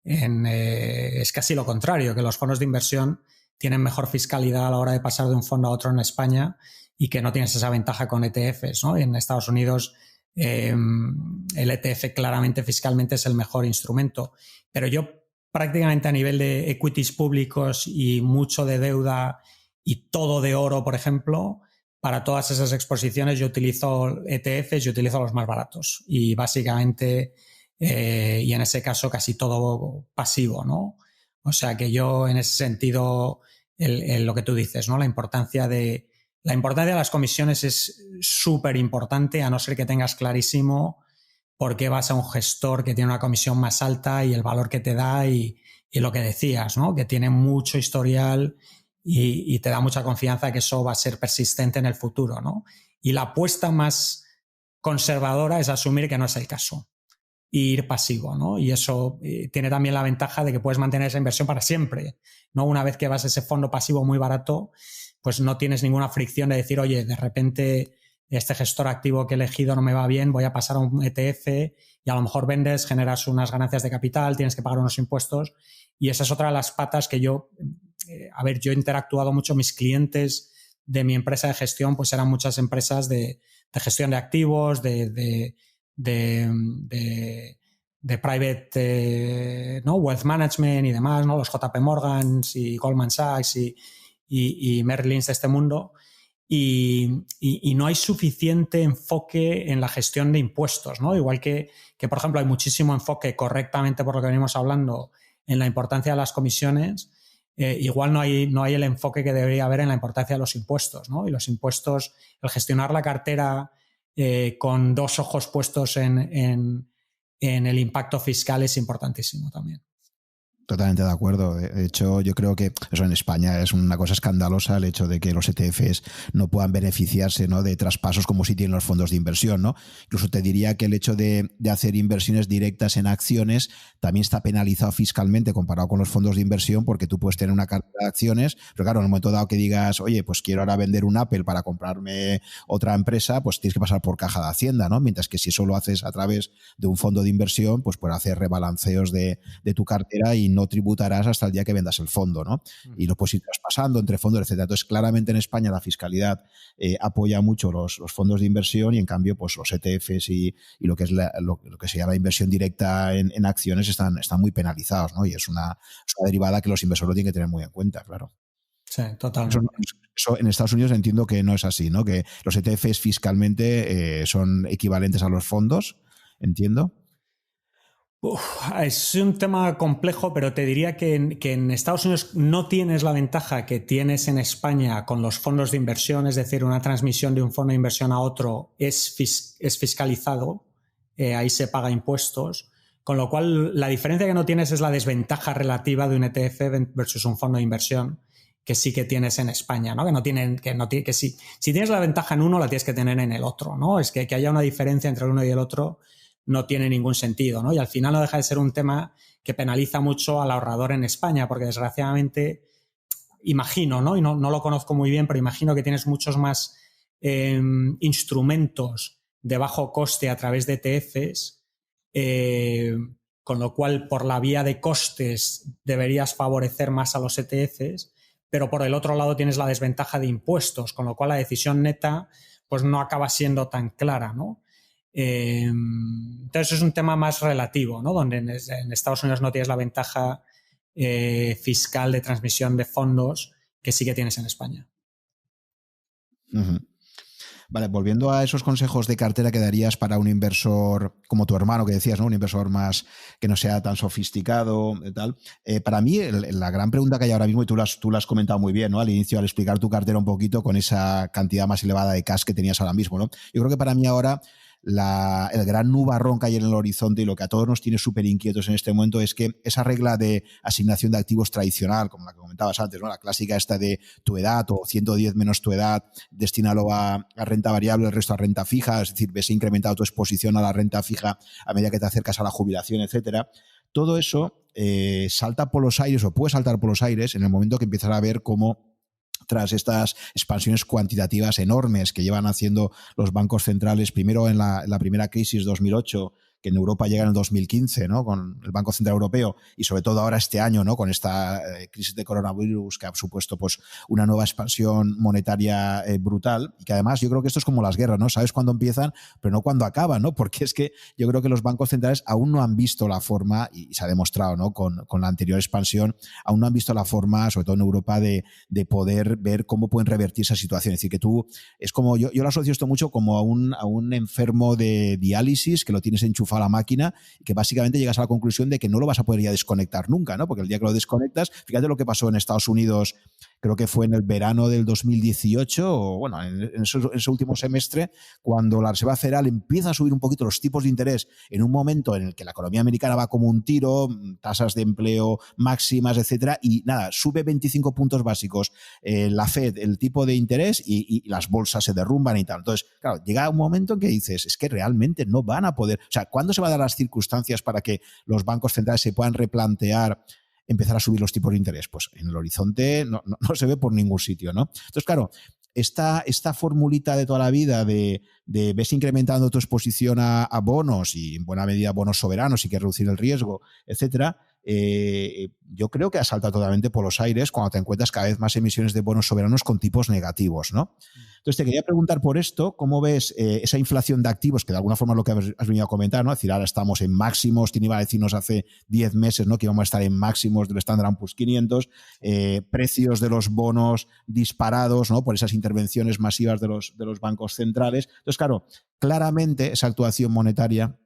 es casi lo contrario, que los fondos de inversión tienen mejor fiscalidad a la hora de pasar de un fondo a otro en España y que no tienes esa ventaja con ETFs, ¿no? Y en Estados Unidos el ETF claramente fiscalmente es el mejor instrumento. Pero yo prácticamente a nivel de equities públicos y mucho de deuda y todo de oro, por ejemplo, para todas esas exposiciones yo utilizo ETFs y utilizo los más baratos. Y básicamente, y en ese caso casi todo pasivo, ¿no? O sea que yo en ese sentido, lo que tú dices, ¿no? La importancia de las comisiones es súper importante, a no ser que tengas clarísimo por qué vas a un gestor que tiene una comisión más alta y el valor que te da y lo que decías, ¿no? Que tiene mucho historial y te da mucha confianza que eso va a ser persistente en el futuro, ¿no? Y la apuesta más conservadora es asumir que no es el caso e ir pasivo, ¿no? Y eso tiene también la ventaja de que puedes mantener esa inversión para siempre, ¿no? Una vez que vas a ese fondo pasivo muy barato, pues no tienes ninguna fricción de decir, oye, de repente este gestor activo que he elegido no me va bien, voy a pasar a un ETF y a lo mejor vendes, generas unas ganancias de capital, tienes que pagar unos impuestos y esa es otra de las patas que yo he interactuado mucho, mis clientes de mi empresa de gestión pues eran muchas empresas de gestión de activos, de private ¿no? Wealth management y demás, ¿no? Los JP Morgans y Goldman Sachs y Merrill Lynch de este mundo. Y no hay suficiente enfoque en la gestión de impuestos, ¿no? Igual que, por ejemplo, hay muchísimo enfoque correctamente por lo que venimos hablando en la importancia de las comisiones, igual no hay el enfoque que debería haber en la importancia de los impuestos, ¿no? Y los impuestos, el gestionar la cartera con dos ojos puestos en el impacto fiscal es importantísimo también. Totalmente de acuerdo. De hecho, yo creo que eso en España es una cosa escandalosa el hecho de que los ETFs no puedan beneficiarse, ¿no?, de traspasos como si tienen los fondos de inversión, ¿no? Incluso te diría que el hecho de hacer inversiones directas en acciones también está penalizado fiscalmente comparado con los fondos de inversión porque tú puedes tener una cartera de acciones, pero claro, en el momento dado que digas, oye, pues quiero ahora vender un Apple para comprarme otra empresa, pues tienes que pasar por caja de Hacienda, ¿no? Mientras que si eso lo haces a través de un fondo de inversión, pues puedes hacer rebalanceos de tu cartera y no tributarás hasta el día que vendas el fondo, ¿no? Y lo puedes ir traspasando entre fondos, etcétera. Entonces, claramente en España la fiscalidad apoya mucho los fondos de inversión y en cambio, pues los ETFs y lo que es lo que se llama inversión directa en acciones están muy penalizados, ¿no? Y es una derivada que los inversores lo tienen que tener muy en cuenta, claro. Sí, totalmente. Eso en Estados Unidos entiendo que no es así, ¿no? Que los ETFs fiscalmente son equivalentes a los fondos, entiendo. Es un tema complejo, pero te diría que en Estados Unidos no tienes la ventaja que tienes en España con los fondos de inversión, es decir, una transmisión de un fondo de inversión a otro es fiscalizado, ahí se paga impuestos, con lo cual la diferencia que no tienes es la desventaja relativa de un ETF versus un fondo de inversión que sí que tienes en España, ¿no? Que si tienes la ventaja en uno, la tienes que tener en el otro, ¿no? Es que haya una diferencia entre el uno y el otro no tiene ningún sentido, ¿no? Y al final no deja de ser un tema que penaliza mucho al ahorrador en España, porque desgraciadamente, imagino, ¿no? Y no lo conozco muy bien, pero imagino que tienes muchos más instrumentos de bajo coste a través de ETFs, con lo cual por la vía de costes deberías favorecer más a los ETFs, pero por el otro lado tienes la desventaja de impuestos, con lo cual la decisión neta pues no acaba siendo tan clara, ¿no? Entonces es un tema más relativo, ¿no? Donde en Estados Unidos no tienes la ventaja fiscal de transmisión de fondos sí que tienes en España. Uh-huh. Vale, volviendo a esos consejos de cartera que darías para un inversor como tu hermano que decías, ¿no? Un inversor más que no sea tan sofisticado y tal. Para mí, la gran pregunta que hay ahora mismo, y tú lo has comentado muy bien, ¿no? Al inicio, al explicar tu cartera un poquito con esa cantidad más elevada de cash que tenías ahora mismo, ¿no? Yo creo que para mí ahora el gran nubarrón que hay en el horizonte y lo que a todos nos tiene súper inquietos en este momento es que esa regla de asignación de activos tradicional, como la que comentabas antes, ¿no? La clásica esta de tu edad o 110 menos tu edad, destínalo a renta variable, el resto a renta fija, es decir, ves incrementado tu exposición a la renta fija a medida que te acercas a la jubilación, etcétera. Todo eso salta por los aires o puede saltar por los aires en el momento que empiezas a ver cómo tras estas expansiones cuantitativas enormes que llevan haciendo los bancos centrales, primero en la primera crisis 2008, que en Europa llega en el 2015, ¿no? Con el Banco Central Europeo y sobre todo ahora este año, ¿no? Con esta crisis de coronavirus que ha supuesto pues una nueva expansión monetaria brutal y que además yo creo que esto es como las guerras, ¿no? Sabes cuándo empiezan, pero no cuándo acaban, ¿no? Porque es que yo creo que los bancos centrales aún no han visto la forma, y se ha demostrado, ¿no? Con la anterior expansión, aún no han visto la forma, sobre todo en Europa, de poder ver cómo pueden revertir esa situación. Es decir, que tú, es como, yo lo asocio esto mucho como a un enfermo de diálisis que lo tienes enchufado a la máquina y que básicamente llegas a la conclusión de que no lo vas a poder ya desconectar nunca, ¿no? Porque el día que lo desconectas, fíjate lo que pasó en Estados Unidos, creo que fue en el verano del 2018, o bueno, en ese último semestre, cuando la Reserva Federal empieza a subir un poquito los tipos de interés en un momento en el que la economía americana va como un tiro, tasas de empleo máximas, etcétera, y nada, sube 25 puntos básicos la Fed, el tipo de interés, y las bolsas se derrumban y tal. Entonces, claro, llega un momento en que dices, es que realmente no van a poder, o sea, ¿cuándo se van a dar las circunstancias para que los bancos centrales se puedan replantear empezar a subir los tipos de interés? Pues en el horizonte no se ve por ningún sitio, ¿no? Entonces, claro, esta formulita de toda la vida de ves incrementando tu exposición a bonos y en buena medida bonos soberanos y que reducir el riesgo, etcétera, yo creo que ha saltado totalmente por los aires cuando te encuentras cada vez más emisiones de bonos soberanos con tipos negativos, ¿no? Entonces, te quería preguntar por esto, ¿cómo ves esa inflación de activos, que de alguna forma es lo que has venido a comentar, ¿no? Es decir, ahora estamos en máximos, ¿quién iba a decirnos hace 10 meses, ¿no? Que íbamos a estar en máximos del Standard & Poor's 500, precios de los bonos disparados, ¿no? Por esas intervenciones masivas de los bancos centrales. Entonces, claro, claramente esa actuación monetaria,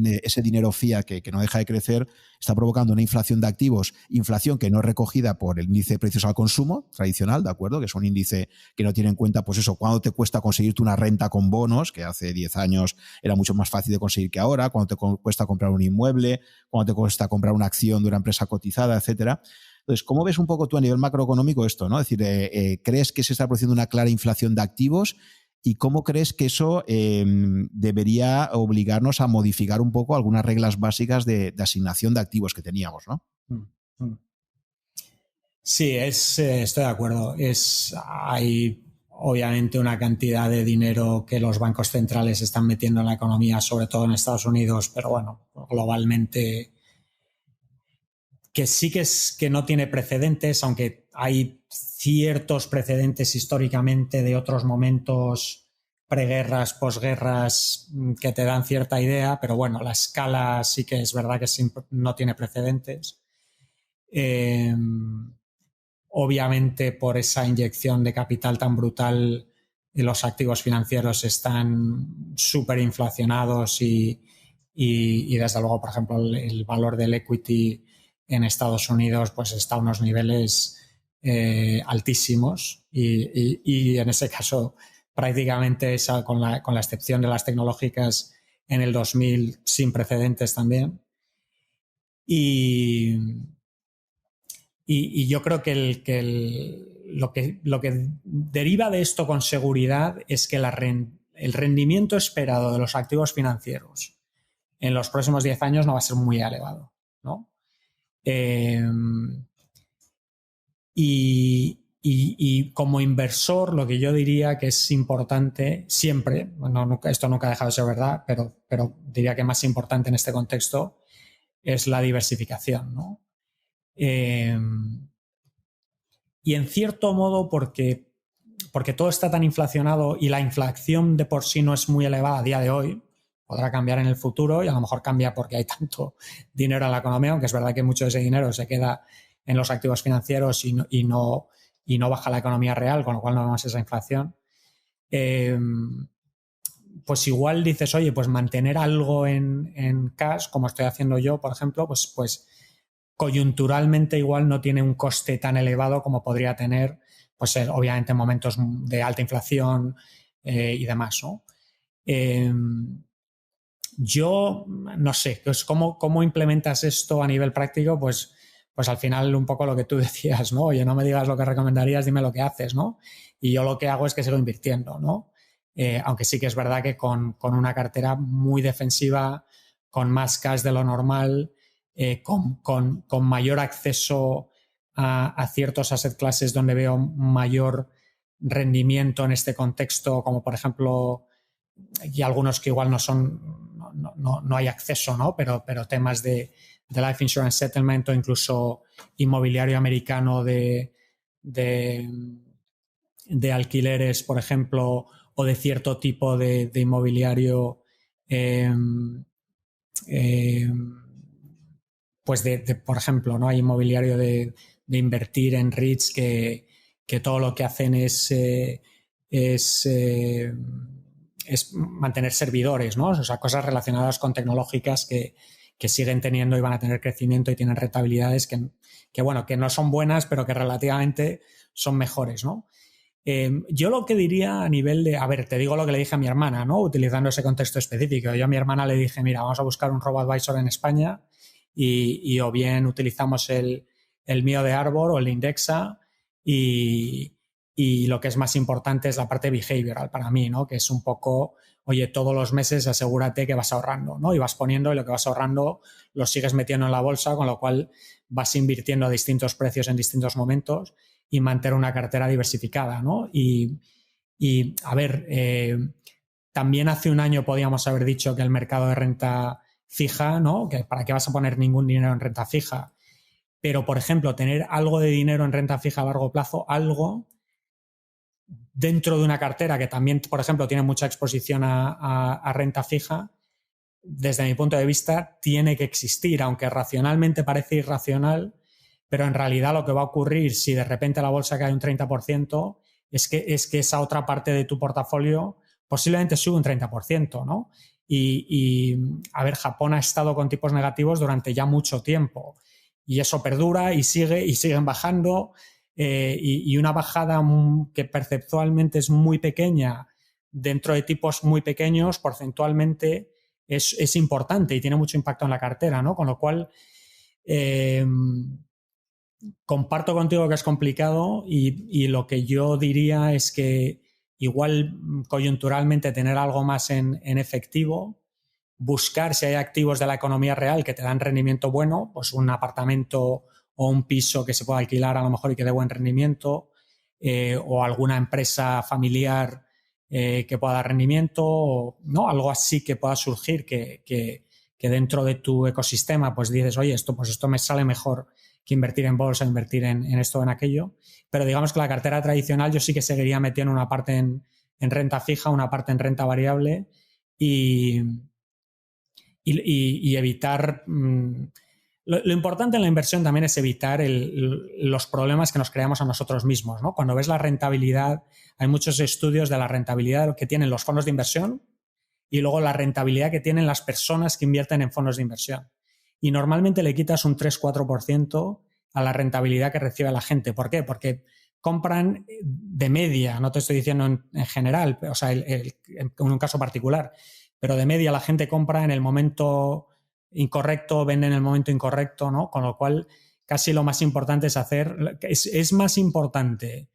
ese dinero fiat que no deja de crecer, está provocando una inflación de activos, inflación que no es recogida por el índice de precios al consumo tradicional, ¿de acuerdo? Que es un índice que no tiene en cuenta, pues eso, cuánto te cuesta conseguirte una renta con bonos, que hace 10 años era mucho más fácil de conseguir que ahora, cuánto te cuesta comprar un inmueble, cuánto te cuesta comprar una acción de una empresa cotizada, etcétera. Entonces, ¿cómo ves un poco tú a nivel macroeconómico esto, ¿no? Es decir, ¿crees que se está produciendo una clara inflación de activos? ¿Y cómo crees que eso debería obligarnos a modificar un poco algunas reglas básicas de asignación de activos que teníamos, ¿no? Sí, estoy de acuerdo. Hay obviamente una cantidad de dinero que los bancos centrales están metiendo en la economía, sobre todo en Estados Unidos, pero bueno, globalmente, que sí que no tiene precedentes, aunque hay ciertos precedentes históricamente de otros momentos, preguerras, posguerras, que te dan cierta idea, pero bueno, la escala sí que es verdad que no tiene precedentes. Obviamente, por esa inyección de capital tan brutal, los activos financieros están súper inflacionados y desde luego, por ejemplo, el valor del equity en Estados Unidos pues está a unos niveles altísimos y en ese caso prácticamente con la excepción de las tecnológicas en el 2000 sin precedentes también. Y yo creo que lo que deriva de esto con seguridad es que el rendimiento esperado de los activos financieros en los próximos 10 años no va a ser muy elevado, ¿no? Y como inversor, lo que yo diría que es importante siempre, esto nunca ha dejado de ser verdad, pero diría que más importante en este contexto es la diversificación, ¿no? Y en cierto modo porque todo está tan inflacionado y la inflación de por sí no es muy elevada a día de hoy, podrá cambiar en el futuro y a lo mejor cambia porque hay tanto dinero en la economía, aunque es verdad que mucho de ese dinero se queda en los activos financieros y y no baja la economía real, con lo cual no vemos esa inflación, pues igual dices, oye, pues mantener algo en cash, como estoy haciendo yo, por ejemplo, pues coyunturalmente igual no tiene un coste tan elevado como podría tener, pues obviamente en momentos de alta inflación y demás, ¿no? Yo no sé, pues ¿cómo implementas esto a nivel práctico? Pues al final un poco lo que tú decías, ¿no? Oye, no me digas lo que recomendarías, dime lo que haces, ¿no? Y yo lo que hago es que sigo invirtiendo, ¿no? Aunque sí que es verdad que con una cartera muy defensiva, con más cash de lo normal, con mayor acceso a ciertos asset classes donde veo mayor rendimiento en este contexto, como por ejemplo, y algunos que igual no hay acceso, ¿no? Pero temas de life insurance settlement o incluso inmobiliario americano de alquileres, por ejemplo, o de cierto tipo de inmobiliario, pues por ejemplo, ¿no? Hay inmobiliario de invertir en REITs que todo lo que hacen es mantener servidores, ¿no? O sea, cosas relacionadas con tecnológicas que siguen teniendo y van a tener crecimiento y tienen rentabilidades que bueno, que no son buenas, pero que relativamente son mejores, ¿no? Yo lo que diría a nivel de... A ver, te digo lo que le dije a mi hermana, ¿no? Utilizando ese contexto específico. Yo a mi hermana le dije, mira, vamos a buscar un robo-advisor en España y o bien utilizamos el mío de Arbor o el de Indexa y lo que es más importante es la parte behavioral para mí, ¿no? Que es un poco, oye, todos los meses asegúrate que vas ahorrando, ¿no? Y vas poniendo y lo que vas ahorrando lo sigues metiendo en la bolsa, con lo cual vas invirtiendo a distintos precios en distintos momentos y mantener una cartera diversificada, ¿no? Y a ver, también hace un año podíamos haber dicho que el mercado de renta fija, ¿no? Que para qué vas a poner ningún dinero en renta fija. Pero, por ejemplo, tener algo de dinero en renta fija a largo plazo, algo dentro de una cartera que también, por ejemplo, tiene mucha exposición a renta fija, desde mi punto de vista, tiene que existir, aunque racionalmente parece irracional, pero en realidad lo que va a ocurrir si de repente la bolsa cae un 30% es que esa otra parte de tu portafolio posiblemente sube un 30%, ¿no? Y a ver, Japón ha estado con tipos negativos durante ya mucho tiempo y eso perdura y siguen bajando y una bajada que perceptualmente es muy pequeña dentro de tipos muy pequeños, porcentualmente es importante y tiene mucho impacto en la cartera, ¿no? Con lo cual comparto contigo que es complicado y lo que yo diría es que igual coyunturalmente tener algo más en efectivo, buscar si hay activos de la economía real que te dan rendimiento bueno, pues un apartamento o un piso que se pueda alquilar a lo mejor y que dé buen rendimiento, o alguna empresa familiar que pueda dar rendimiento, o, ¿no? Algo así que pueda surgir que dentro de tu ecosistema pues dices, oye, esto me sale mejor que invertir en bolsa, invertir en esto o en aquello. Pero digamos que la cartera tradicional yo sí que seguiría metiendo una parte en renta fija, una parte en renta variable y evitar... Lo importante en la inversión también es evitar los problemas que nos creamos a nosotros mismos, ¿no? Cuando ves la rentabilidad, hay muchos estudios de la rentabilidad que tienen los fondos de inversión y luego la rentabilidad que tienen las personas que invierten en fondos de inversión. Y normalmente le quitas un 3-4% a la rentabilidad que recibe la gente. ¿Por qué? Porque compran de media, no te estoy diciendo en general, o sea, en un caso particular, pero de media la gente compra en el momento incorrecto, vende en el momento incorrecto, ¿no? Con lo cual casi lo más importante es es más importante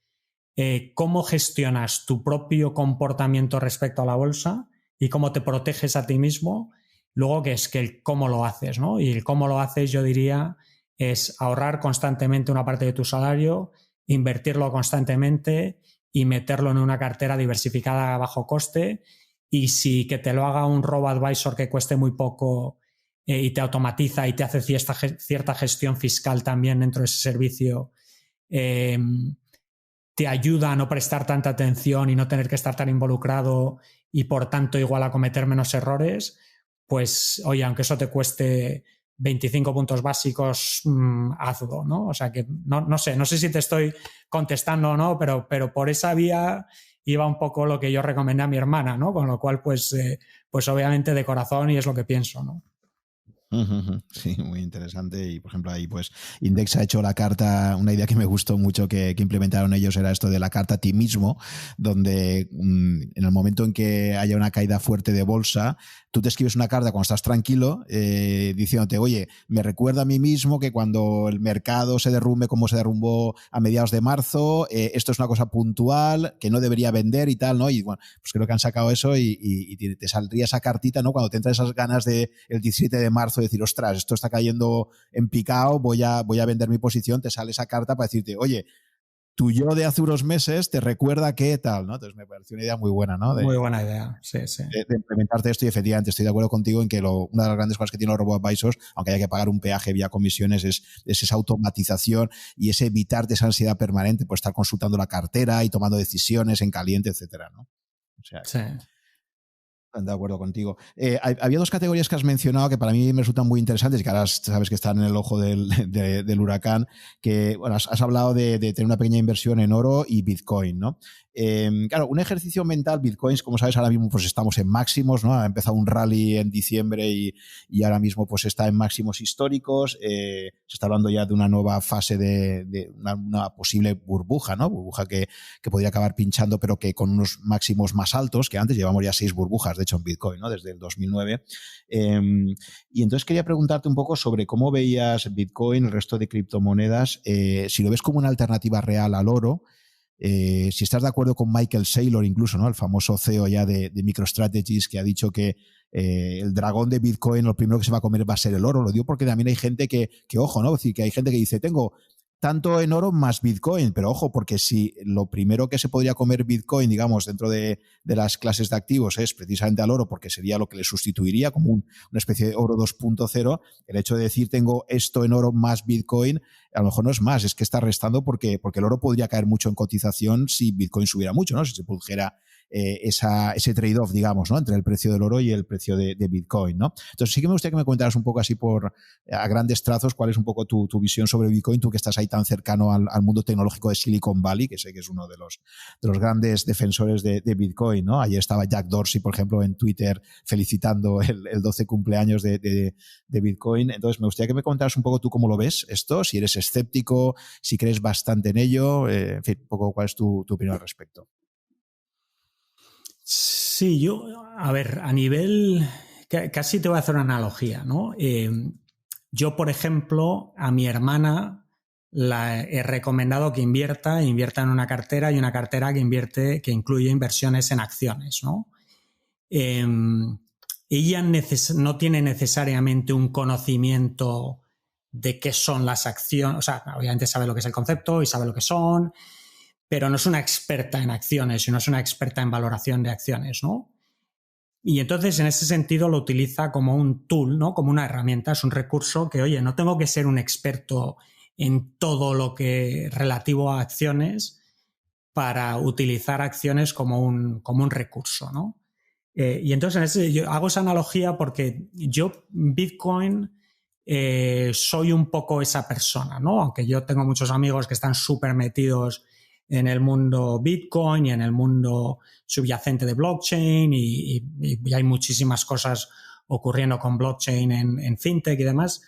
cómo gestionas tu propio comportamiento respecto a la bolsa y cómo te proteges a ti mismo, luego que es que el cómo lo haces, ¿no? Y el cómo lo haces, yo diría, es ahorrar constantemente una parte de tu salario, invertirlo constantemente y meterlo en una cartera diversificada a bajo coste, y si que te lo haga un robo-advisor que cueste muy poco y te automatiza y te hace cierta gestión fiscal también dentro de ese servicio, te ayuda a no prestar tanta atención y no tener que estar tan involucrado y por tanto igual a cometer menos errores, pues oye, aunque eso te cueste 25 puntos básicos, hazlo, ¿no? O sea que no sé si te estoy contestando o no, pero por esa vía iba un poco lo que yo recomendé a mi hermana, ¿no? Con lo cual, pues obviamente de corazón, y es lo que pienso, ¿no? Sí, muy interesante. Y por ejemplo ahí pues Index ha hecho la carta, una idea que me gustó mucho que implementaron ellos era esto de la carta a ti mismo, donde en el momento en que haya una caída fuerte de bolsa, tú te escribes una carta cuando estás tranquilo diciéndote, oye, me recuerda a mí mismo que cuando el mercado se derrumbe como se derrumbó a mediados de marzo, esto es una cosa puntual que no debería vender y tal, ¿no? Y bueno, pues creo que han sacado eso y te saldría esa cartita, ¿no? Cuando te entran esas ganas de el 17 de marzo decir, ostras, esto está cayendo en picado, voy a vender mi posición, te sale esa carta para decirte, oye, tu yo de hace unos meses te recuerda que tal, ¿no? Entonces me pareció una idea muy buena, ¿no? Muy buena idea, sí. De implementarte esto y efectivamente estoy de acuerdo contigo en que una de las grandes cosas que tienen los robo-advisors, aunque haya que pagar un peaje vía comisiones, es esa automatización y ese evitarte esa ansiedad permanente por estar consultando la cartera y tomando decisiones en caliente, etcétera, ¿no? O sea, sí. De acuerdo contigo. Había dos categorías que has mencionado que para mí me resultan muy interesantes y que ahora sabes que están en el ojo del huracán, que bueno, has hablado de tener una pequeña inversión en oro y Bitcoin, ¿no? Claro, un ejercicio mental, Bitcoins, como sabes, ahora mismo pues estamos en máximos, ¿no? Ha empezado un rally en diciembre y ahora mismo pues está en máximos históricos. Se está hablando ya de una nueva fase de una posible burbuja, ¿no? Burbuja que podría acabar pinchando, pero que con unos máximos más altos que antes. Llevamos ya 6 burbujas, de hecho, en Bitcoin, ¿no? Desde el 2009. Y entonces quería preguntarte un poco sobre cómo veías Bitcoin, el resto de criptomonedas, si lo ves como una alternativa real al oro. Si estás de acuerdo con Michael Saylor incluso, ¿no? El famoso CEO ya de MicroStrategies, que ha dicho que el dragón de Bitcoin lo primero que se va a comer va a ser el oro. Lo digo porque también hay gente que ojo, ¿no? Es decir, que hay gente que dice, tengo tanto en oro más Bitcoin, pero ojo, porque si lo primero que se podría comer Bitcoin, digamos, dentro de las clases de activos es precisamente al oro, porque sería lo que le sustituiría como una especie de oro 2.0, el hecho de decir tengo esto en oro más Bitcoin, a lo mejor no es más, es que está restando porque el oro podría caer mucho en cotización si Bitcoin subiera mucho, ¿no? Si se produjera ese trade-off, digamos, ¿no? Entre el precio del oro y el precio de Bitcoin, ¿no? Entonces sí que me gustaría que me contaras un poco así a grandes trazos cuál es un poco tu visión sobre Bitcoin, tú que estás ahí tan cercano al mundo tecnológico de Silicon Valley, que sé que es uno de los grandes defensores de Bitcoin, ¿no? Ayer estaba Jack Dorsey, por ejemplo, en Twitter felicitando el 12 cumpleaños de Bitcoin. Entonces me gustaría que me contaras un poco tú cómo lo ves esto, si eres escéptico, si crees bastante en ello, en fin, un poco cuál es tu opinión al respecto. Sí, yo, a ver, a nivel, casi te voy a hacer una analogía, ¿no? Yo, por ejemplo, a mi hermana la he recomendado que invierta en una cartera y una cartera que incluye inversiones en acciones, ¿no? Ella no tiene necesariamente un conocimiento de qué son las acciones, o sea, obviamente sabe lo que es el concepto y sabe lo que son, pero no es una experta en acciones y no es una experta en valoración de acciones, ¿no? Y entonces, en ese sentido, lo utiliza como un tool, ¿no? Como una herramienta, es un recurso que, oye, no tengo que ser un experto en todo lo que relativo a acciones para utilizar acciones como un recurso, ¿no? Y entonces, yo hago esa analogía porque yo, Bitcoin, soy un poco esa persona, ¿no? Aunque yo tengo muchos amigos que están súper metidos en el mundo Bitcoin y en el mundo subyacente de blockchain y hay muchísimas cosas ocurriendo con blockchain en fintech y demás.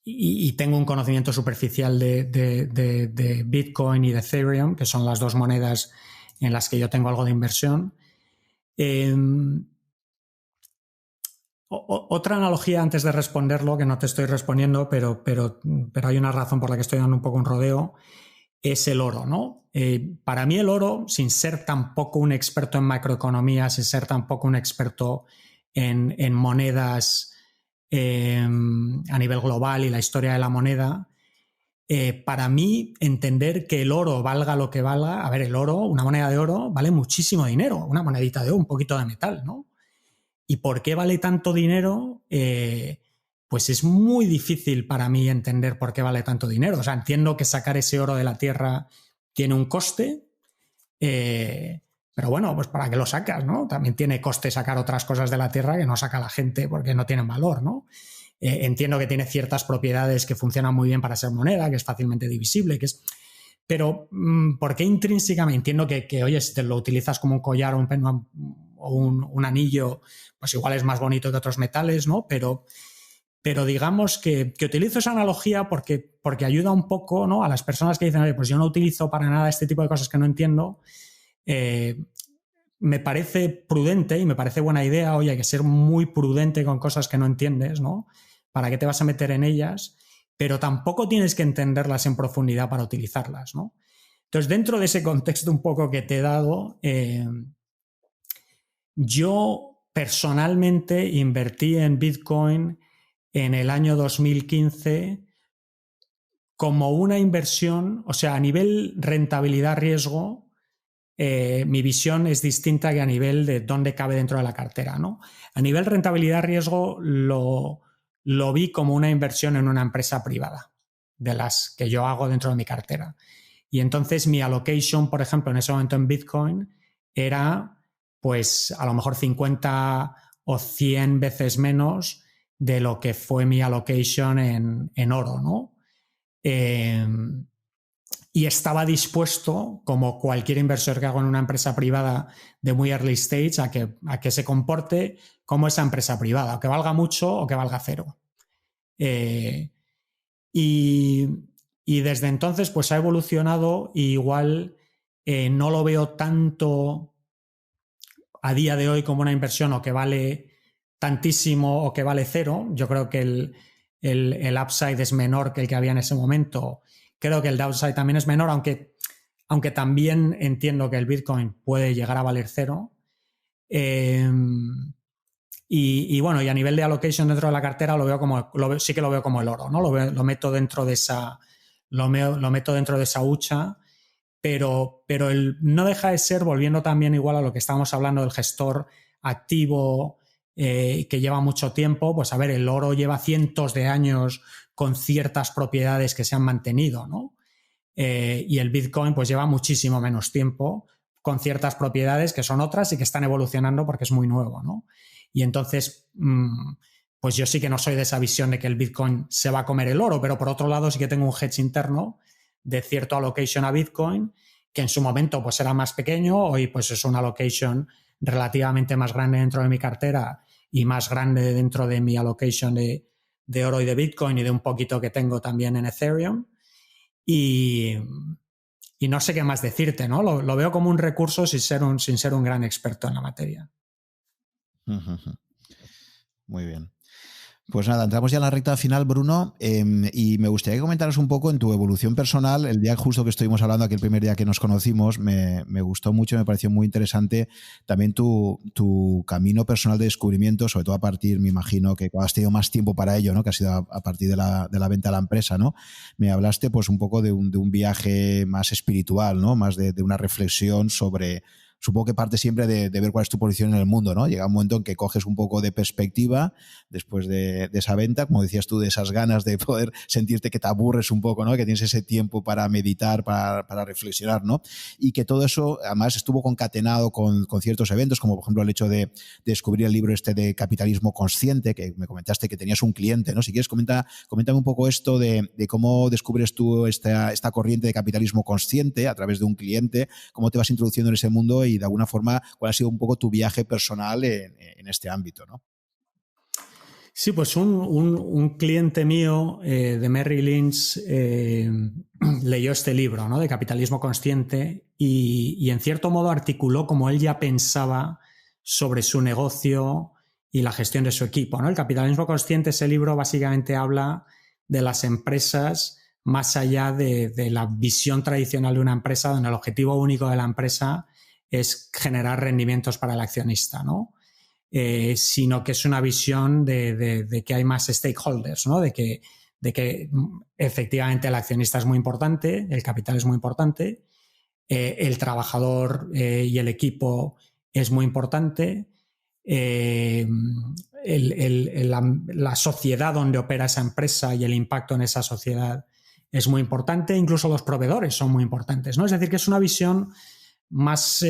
Y tengo un conocimiento superficial de Bitcoin y de Ethereum, que son las dos monedas en las que yo tengo algo de inversión. Otra analogía antes de responderlo, que no te estoy respondiendo, pero hay una razón por la que estoy dando un poco un rodeo, es el oro, ¿no? Para mí el oro, sin ser tampoco un experto en macroeconomía, sin ser tampoco un experto en monedas a nivel global y la historia de la moneda, para mí entender que el oro valga lo que valga, a ver, el oro, una moneda de oro vale muchísimo dinero, una monedita de oro, un poquito de metal, ¿no? ¿Y por qué vale tanto dinero? Pues es muy difícil para mí entender por qué vale tanto dinero. O sea, entiendo que sacar ese oro de la tierra tiene un coste. Pero bueno, pues ¿para qué lo sacas, no? También tiene coste sacar otras cosas de la Tierra que no saca la gente porque no tienen valor, ¿no? Entiendo que tiene ciertas propiedades que funcionan muy bien para ser moneda, que es fácilmente divisible, que es... Pero ¿por qué intrínsecamente? Entiendo que oye, si te lo utilizas como un collar o un anillo, pues igual es más bonito que otros metales, ¿no? Pero digamos que utilizo esa analogía porque ayuda un poco, ¿no? A las personas que dicen, oye, pues yo no utilizo para nada este tipo de cosas que no entiendo. Me parece prudente y me parece buena idea, oye, hay que ser muy prudente con cosas que no entiendes, ¿no? ¿Para qué te vas a meter en ellas? Pero tampoco tienes que entenderlas en profundidad para utilizarlas, ¿no? Entonces, dentro de ese contexto un poco que te he dado, yo personalmente invertí en Bitcoin en el año 2015 como una inversión, o sea, a nivel rentabilidad-riesgo, mi visión es distinta que a nivel de dónde cabe dentro de la cartera, ¿no? A nivel rentabilidad-riesgo lo vi como una inversión en una empresa privada, de las que yo hago dentro de mi cartera. Y entonces mi allocation, por ejemplo, en ese momento en Bitcoin, era pues a lo mejor 50 o 100 veces menos de lo que fue mi allocation en oro, ¿no? Y estaba dispuesto, como cualquier inversor que hago en una empresa privada de muy early stage, a que se comporte como esa empresa privada, o que valga mucho o que valga cero. Y desde entonces pues ha evolucionado y igual no lo veo tanto a día de hoy como una inversión o que vale tantísimo o que vale cero. Yo creo que el upside es menor que el que había en ese momento. Creo que el downside también es menor, aunque también entiendo que el Bitcoin puede llegar a valer cero. Y bueno, y a nivel de allocation dentro de la cartera sí que lo veo como el oro, ¿no? Lo meto dentro de esa hucha, pero no deja de ser, volviendo también igual a lo que estábamos hablando del gestor activo que lleva mucho tiempo, pues a ver, el oro lleva cientos de años con ciertas propiedades que se han mantenido, ¿no? Y el Bitcoin pues lleva muchísimo menos tiempo con ciertas propiedades que son otras y que están evolucionando porque es muy nuevo, ¿no? Y entonces, pues yo sí que no soy de esa visión de que el Bitcoin se va a comer el oro, pero por otro lado sí que tengo un hedge interno de cierto allocation a Bitcoin, que en su momento pues era más pequeño, hoy pues es una allocation relativamente más grande dentro de mi cartera y más grande dentro de mi allocation de oro y de Bitcoin y de un poquito que tengo también en Ethereum. Y no sé qué más decirte, ¿no? Lo veo como un recurso sin ser un gran experto en la materia. Muy bien. Pues nada, entramos ya en la recta final, Bruno, y me gustaría que comentaras un poco en tu evolución personal. El día justo que estuvimos hablando, aquel primer día que nos conocimos, me gustó mucho, me pareció muy interesante también tu camino personal de descubrimiento, sobre todo a partir, me imagino que has tenido más tiempo para ello, ¿no? Que ha sido a partir de la venta a la empresa, ¿no? Me hablaste pues un poco de un viaje más espiritual, ¿no? Más de una reflexión sobre... Supongo que parte siempre de ver cuál es tu posición en el mundo, ¿no? Llega un momento en que coges un poco de perspectiva después de esa venta, como decías tú, de esas ganas de poder sentirte que te aburres un poco, ¿no? Que tienes ese tiempo para meditar, para reflexionar, ¿no? Y que todo eso, además, estuvo concatenado con ciertos eventos, como por ejemplo el hecho de descubrir el libro este de Capitalismo Consciente, que me comentaste que tenías un cliente, ¿no? Si quieres, coméntame un poco esto de cómo descubres tú esta corriente de capitalismo consciente a través de un cliente, cómo te vas introduciendo en ese mundo y de alguna forma cuál ha sido un poco tu viaje personal en este ámbito, ¿no? Sí, pues un cliente mío de Merrill Lynch leyó este libro, ¿no? De Capitalismo Consciente y en cierto modo articuló como él ya pensaba sobre su negocio y la gestión de su equipo, ¿no? El Capitalismo Consciente, ese libro básicamente habla de las empresas más allá de la visión tradicional de una empresa, donde el objetivo único de la empresa es generar rendimientos para el accionista, ¿no? Sino que es una visión de que hay más stakeholders, ¿no? De que efectivamente el accionista es muy importante, el capital es muy importante, el trabajador y el equipo es muy importante, la sociedad donde opera esa empresa y el impacto en esa sociedad es muy importante, incluso los proveedores son muy importantes, ¿no? Es decir, que es una visión más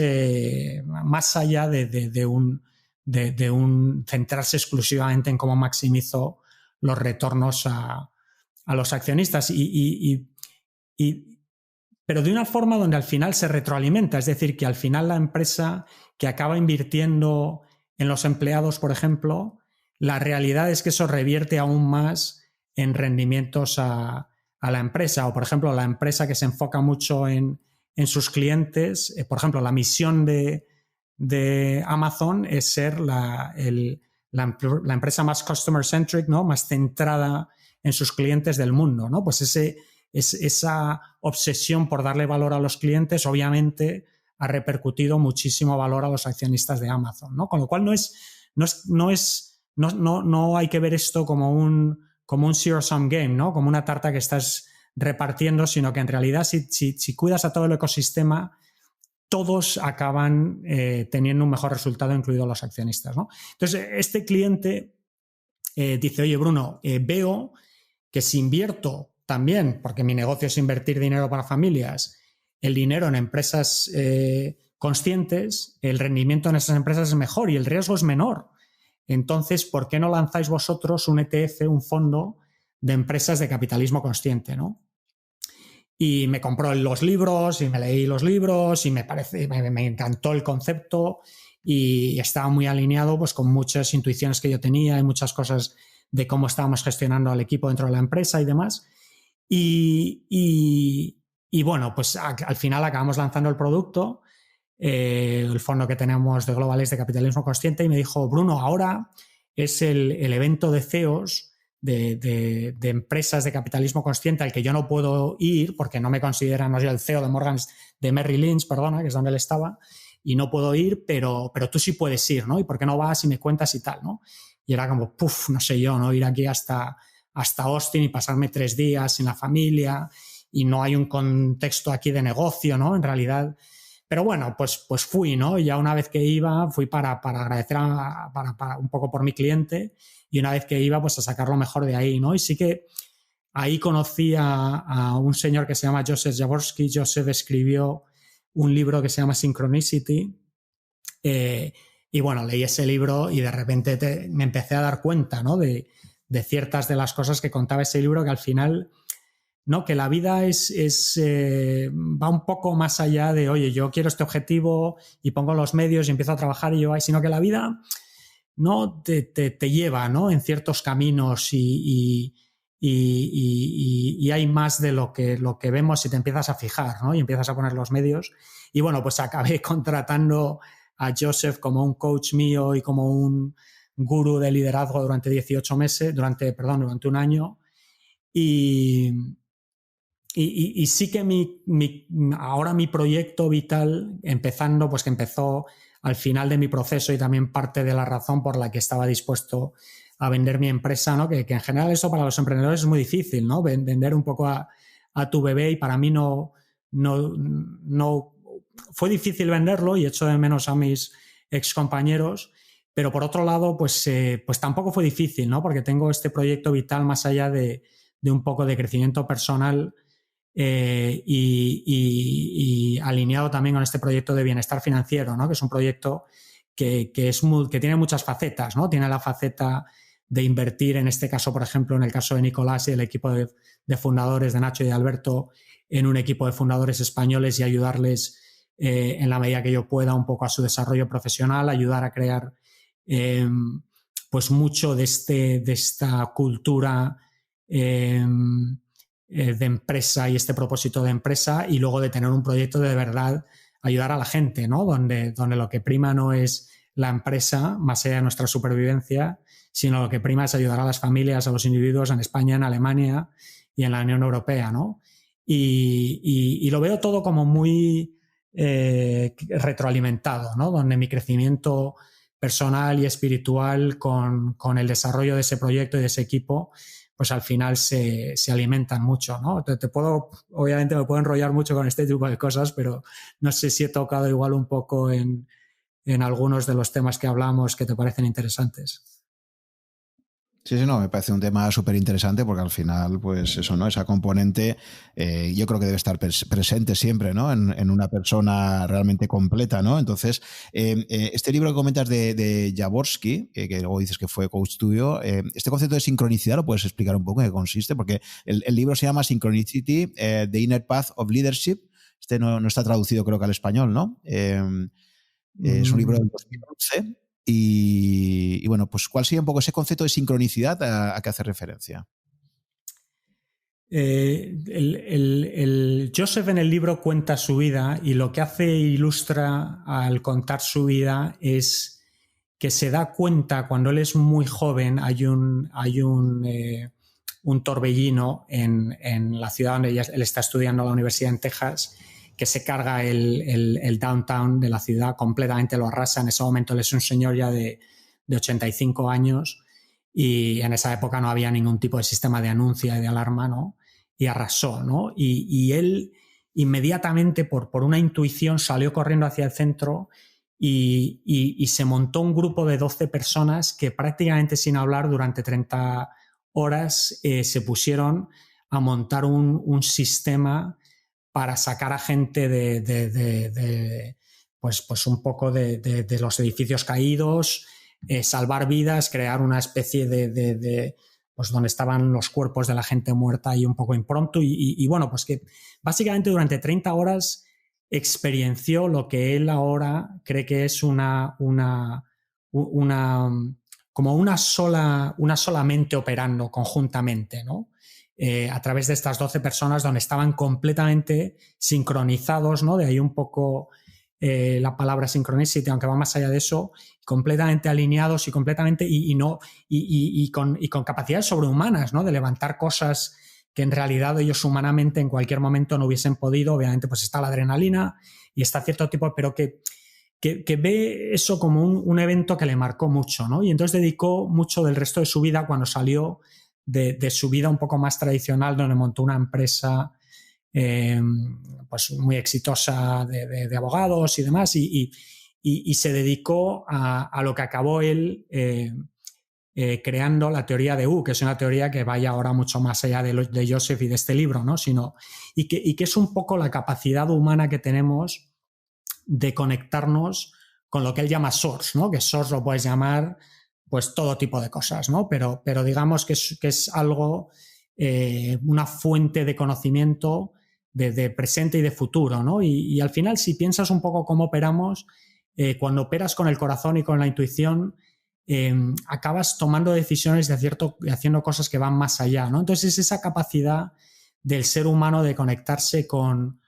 allá de un centrarse exclusivamente en cómo maximizo los retornos a los accionistas pero de una forma donde al final se retroalimenta, es decir, que al final la empresa que acaba invirtiendo en los empleados, por ejemplo, la realidad es que eso revierte aún más en rendimientos a la empresa. O, por ejemplo, la empresa que se enfoca mucho en sus clientes, por ejemplo, la misión de Amazon es ser la empresa más customer-centric, ¿no? Más centrada en sus clientes del mundo, ¿no? Pues esa obsesión por darle valor a los clientes, obviamente, ha repercutido muchísimo valor a los accionistas de Amazon, ¿no? Con lo cual no hay que ver esto como un zero-sum game, ¿no? Como una tarta que estás repartiendo, sino que en realidad si cuidas a todo el ecosistema, todos acaban teniendo un mejor resultado, incluidos los accionistas, ¿no? Entonces, este cliente dice, oye, Bruno, veo que si invierto también, porque mi negocio es invertir dinero para familias, el dinero en empresas conscientes, el rendimiento en esas empresas es mejor y el riesgo es menor. Entonces, ¿por qué no lanzáis vosotros un ETF, un fondo de empresas de capitalismo consciente, ¿no? Y me compró los libros y me leí los libros y me encantó el concepto y estaba muy alineado pues con muchas intuiciones que yo tenía y muchas cosas de cómo estábamos gestionando al equipo dentro de la empresa y demás. Y bueno, pues al final acabamos lanzando el producto, el fondo que tenemos de Globales de Capitalismo Consciente, y me dijo, Bruno, ahora es el evento de CEOs de empresas de capitalismo consciente al que yo no puedo ir porque no me consideran, no soy el CEO de Merrill Lynch, perdona, que es donde él estaba, y no puedo ir, pero tú sí puedes ir, ¿no? ¿Y por qué no vas y me cuentas y tal, ¿no? Y era como, no sé yo, ¿no? Ir aquí hasta Austin y pasarme 3 días sin la familia y no hay un contexto aquí de negocio, ¿no? En realidad. Pero bueno, pues fui, ¿no? Y ya una vez que iba, fui para agradecer para un poco por mi cliente, y una vez que iba, pues a sacar lo mejor de ahí, ¿no? Y sí que ahí conocí a un señor que se llama Joseph Jaworski. Joseph escribió un libro que se llama Synchronicity, y bueno, leí ese libro y de repente me empecé a dar cuenta, ¿no? De ciertas de las cosas que contaba ese libro, que al final, ¿no? Que la vida va un poco más allá de, oye, yo quiero este objetivo y pongo los medios y empiezo a trabajar y yo ahí, sino que la vida, ¿no? te lleva, ¿no? En ciertos caminos y hay más de lo que vemos si te empiezas a fijar, ¿no? Y empiezas a poner los medios. Y bueno, pues acabé contratando a Joseph como un coach mío y como un gurú de liderazgo durante 18 meses, durante un año. Y sí que ahora mi proyecto vital, empezando, pues que empezó al final de mi proceso y también parte de la razón por la que estaba dispuesto a vender mi empresa, ¿no? Que en general eso para los emprendedores es muy difícil, ¿no? Vender un poco a tu bebé, y para mí no fue difícil venderlo y echo de menos a mis excompañeros, pero por otro lado, pues tampoco fue difícil, ¿no? Porque tengo este proyecto vital más allá de un poco de crecimiento personal, y alineado también con este proyecto de bienestar financiero, ¿no? Que es un proyecto que tiene muchas facetas, ¿no? Tiene la faceta de invertir, en este caso, por ejemplo, en el caso de Nicolás y el equipo de fundadores de Nacho y de Alberto, en un equipo de fundadores españoles y ayudarles en la medida que yo pueda un poco a su desarrollo profesional, ayudar a crear pues mucho de esta cultura de empresa y este propósito de empresa, y luego de tener un proyecto de verdad ayudar a la gente, ¿no? Donde lo que prima no es la empresa, más allá de nuestra supervivencia, sino lo que prima es ayudar a las familias, a los individuos en España, en Alemania y en la Unión Europea, ¿no? Y lo veo todo como muy retroalimentado, ¿no? Donde mi crecimiento personal y espiritual con el desarrollo de ese proyecto y de ese equipo, pues al final se alimentan mucho, ¿no? Obviamente me puedo enrollar mucho con este tipo de cosas, pero no sé si he tocado igual un poco en algunos de los temas que hablamos que te parecen interesantes. Sí, no, me parece un tema súper interesante porque al final, pues eso, ¿no? Esa componente yo creo que debe estar presente siempre, ¿no? En una persona realmente completa, ¿no? Entonces, este libro que comentas de Jaworski, que luego dices que fue coach tuyo, este concepto de sincronicidad, ¿lo puedes explicar un poco en qué consiste? Porque el libro se llama Synchronicity, The Inner Path of Leadership. Este no está traducido creo que al español, ¿no? Es un libro del 2011. Y bueno, pues ¿cuál sería un poco ese concepto de sincronicidad a qué hace referencia? Joseph en el libro cuenta su vida y lo que hace e ilustra al contar su vida es que se da cuenta cuando él es muy joven, hay un torbellino en la ciudad donde él está estudiando la universidad en Texas, que se carga el downtown de la ciudad, completamente lo arrasa. En ese momento él es un señor ya de 85 años y en esa época no había ningún tipo de sistema de anuncio y de alarma, ¿no? Y arrasó, ¿no? Y él inmediatamente, por una intuición, salió corriendo hacia el centro y se montó un grupo de 12 personas que prácticamente sin hablar durante 30 horas se pusieron a montar un sistema para sacar a gente pues un poco de los edificios caídos, salvar vidas, crear una especie pues donde estaban los cuerpos de la gente muerta y un poco impronto y bueno, pues que básicamente durante 30 horas experienció lo que él ahora cree que es como una sola mente operando conjuntamente, ¿no? A través de estas 12 personas donde estaban completamente sincronizados, ¿no? De ahí un poco la palabra synchronicity, aunque va más allá de eso, completamente alineados y completamente y con capacidades sobrehumanas, ¿no? De levantar cosas que en realidad ellos humanamente en cualquier momento no hubiesen podido. Obviamente pues está la adrenalina y está cierto tipo, pero que ve eso como un evento que le marcó mucho, ¿no? Y entonces dedicó mucho del resto de su vida cuando salió de su vida un poco más tradicional, donde montó una empresa pues muy exitosa de abogados y demás, y se dedicó a lo que acabó él creando la teoría de U, que es una teoría que vaya ahora mucho más allá de Joseph y de este libro, ¿no? Y que es un poco la capacidad humana que tenemos de conectarnos con lo que él llama source, ¿no? Que source lo puedes llamar pues todo tipo de cosas, ¿no? Pero digamos que es algo, una fuente de conocimiento de presente y de futuro, ¿no? Y al final, si piensas un poco cómo operamos, cuando operas con el corazón y con la intuición, acabas tomando decisiones haciendo cosas que van más allá, ¿no? Entonces es esa capacidad del ser humano de conectarse con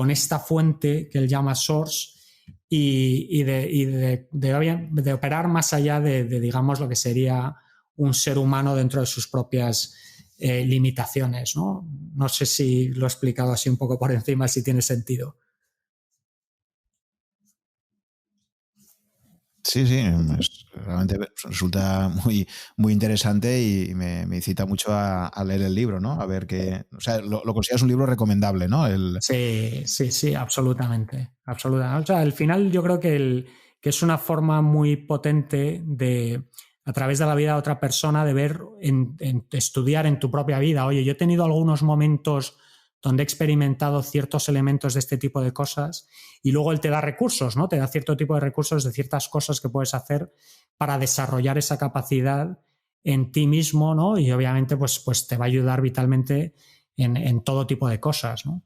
esta fuente que él llama source y de operar más allá de digamos lo que sería un ser humano dentro de sus propias limitaciones, ¿no? No sé si lo he explicado así un poco por encima, si tiene sentido. Sí, realmente resulta muy, muy interesante y me incita mucho a leer el libro, ¿no? A ver qué... O sea, lo consideras un libro recomendable, ¿no? Sí, absolutamente. O sea, al final yo creo que es una forma muy potente de, a través de la vida de otra persona, de ver, estudiar en tu propia vida. Oye, yo he tenido algunos momentos donde he experimentado ciertos elementos de este tipo de cosas y luego él te da recursos, ¿no? Te da cierto tipo de recursos de ciertas cosas que puedes hacer para desarrollar esa capacidad en ti mismo, ¿no? Y obviamente pues te va a ayudar vitalmente en todo tipo de cosas, ¿no?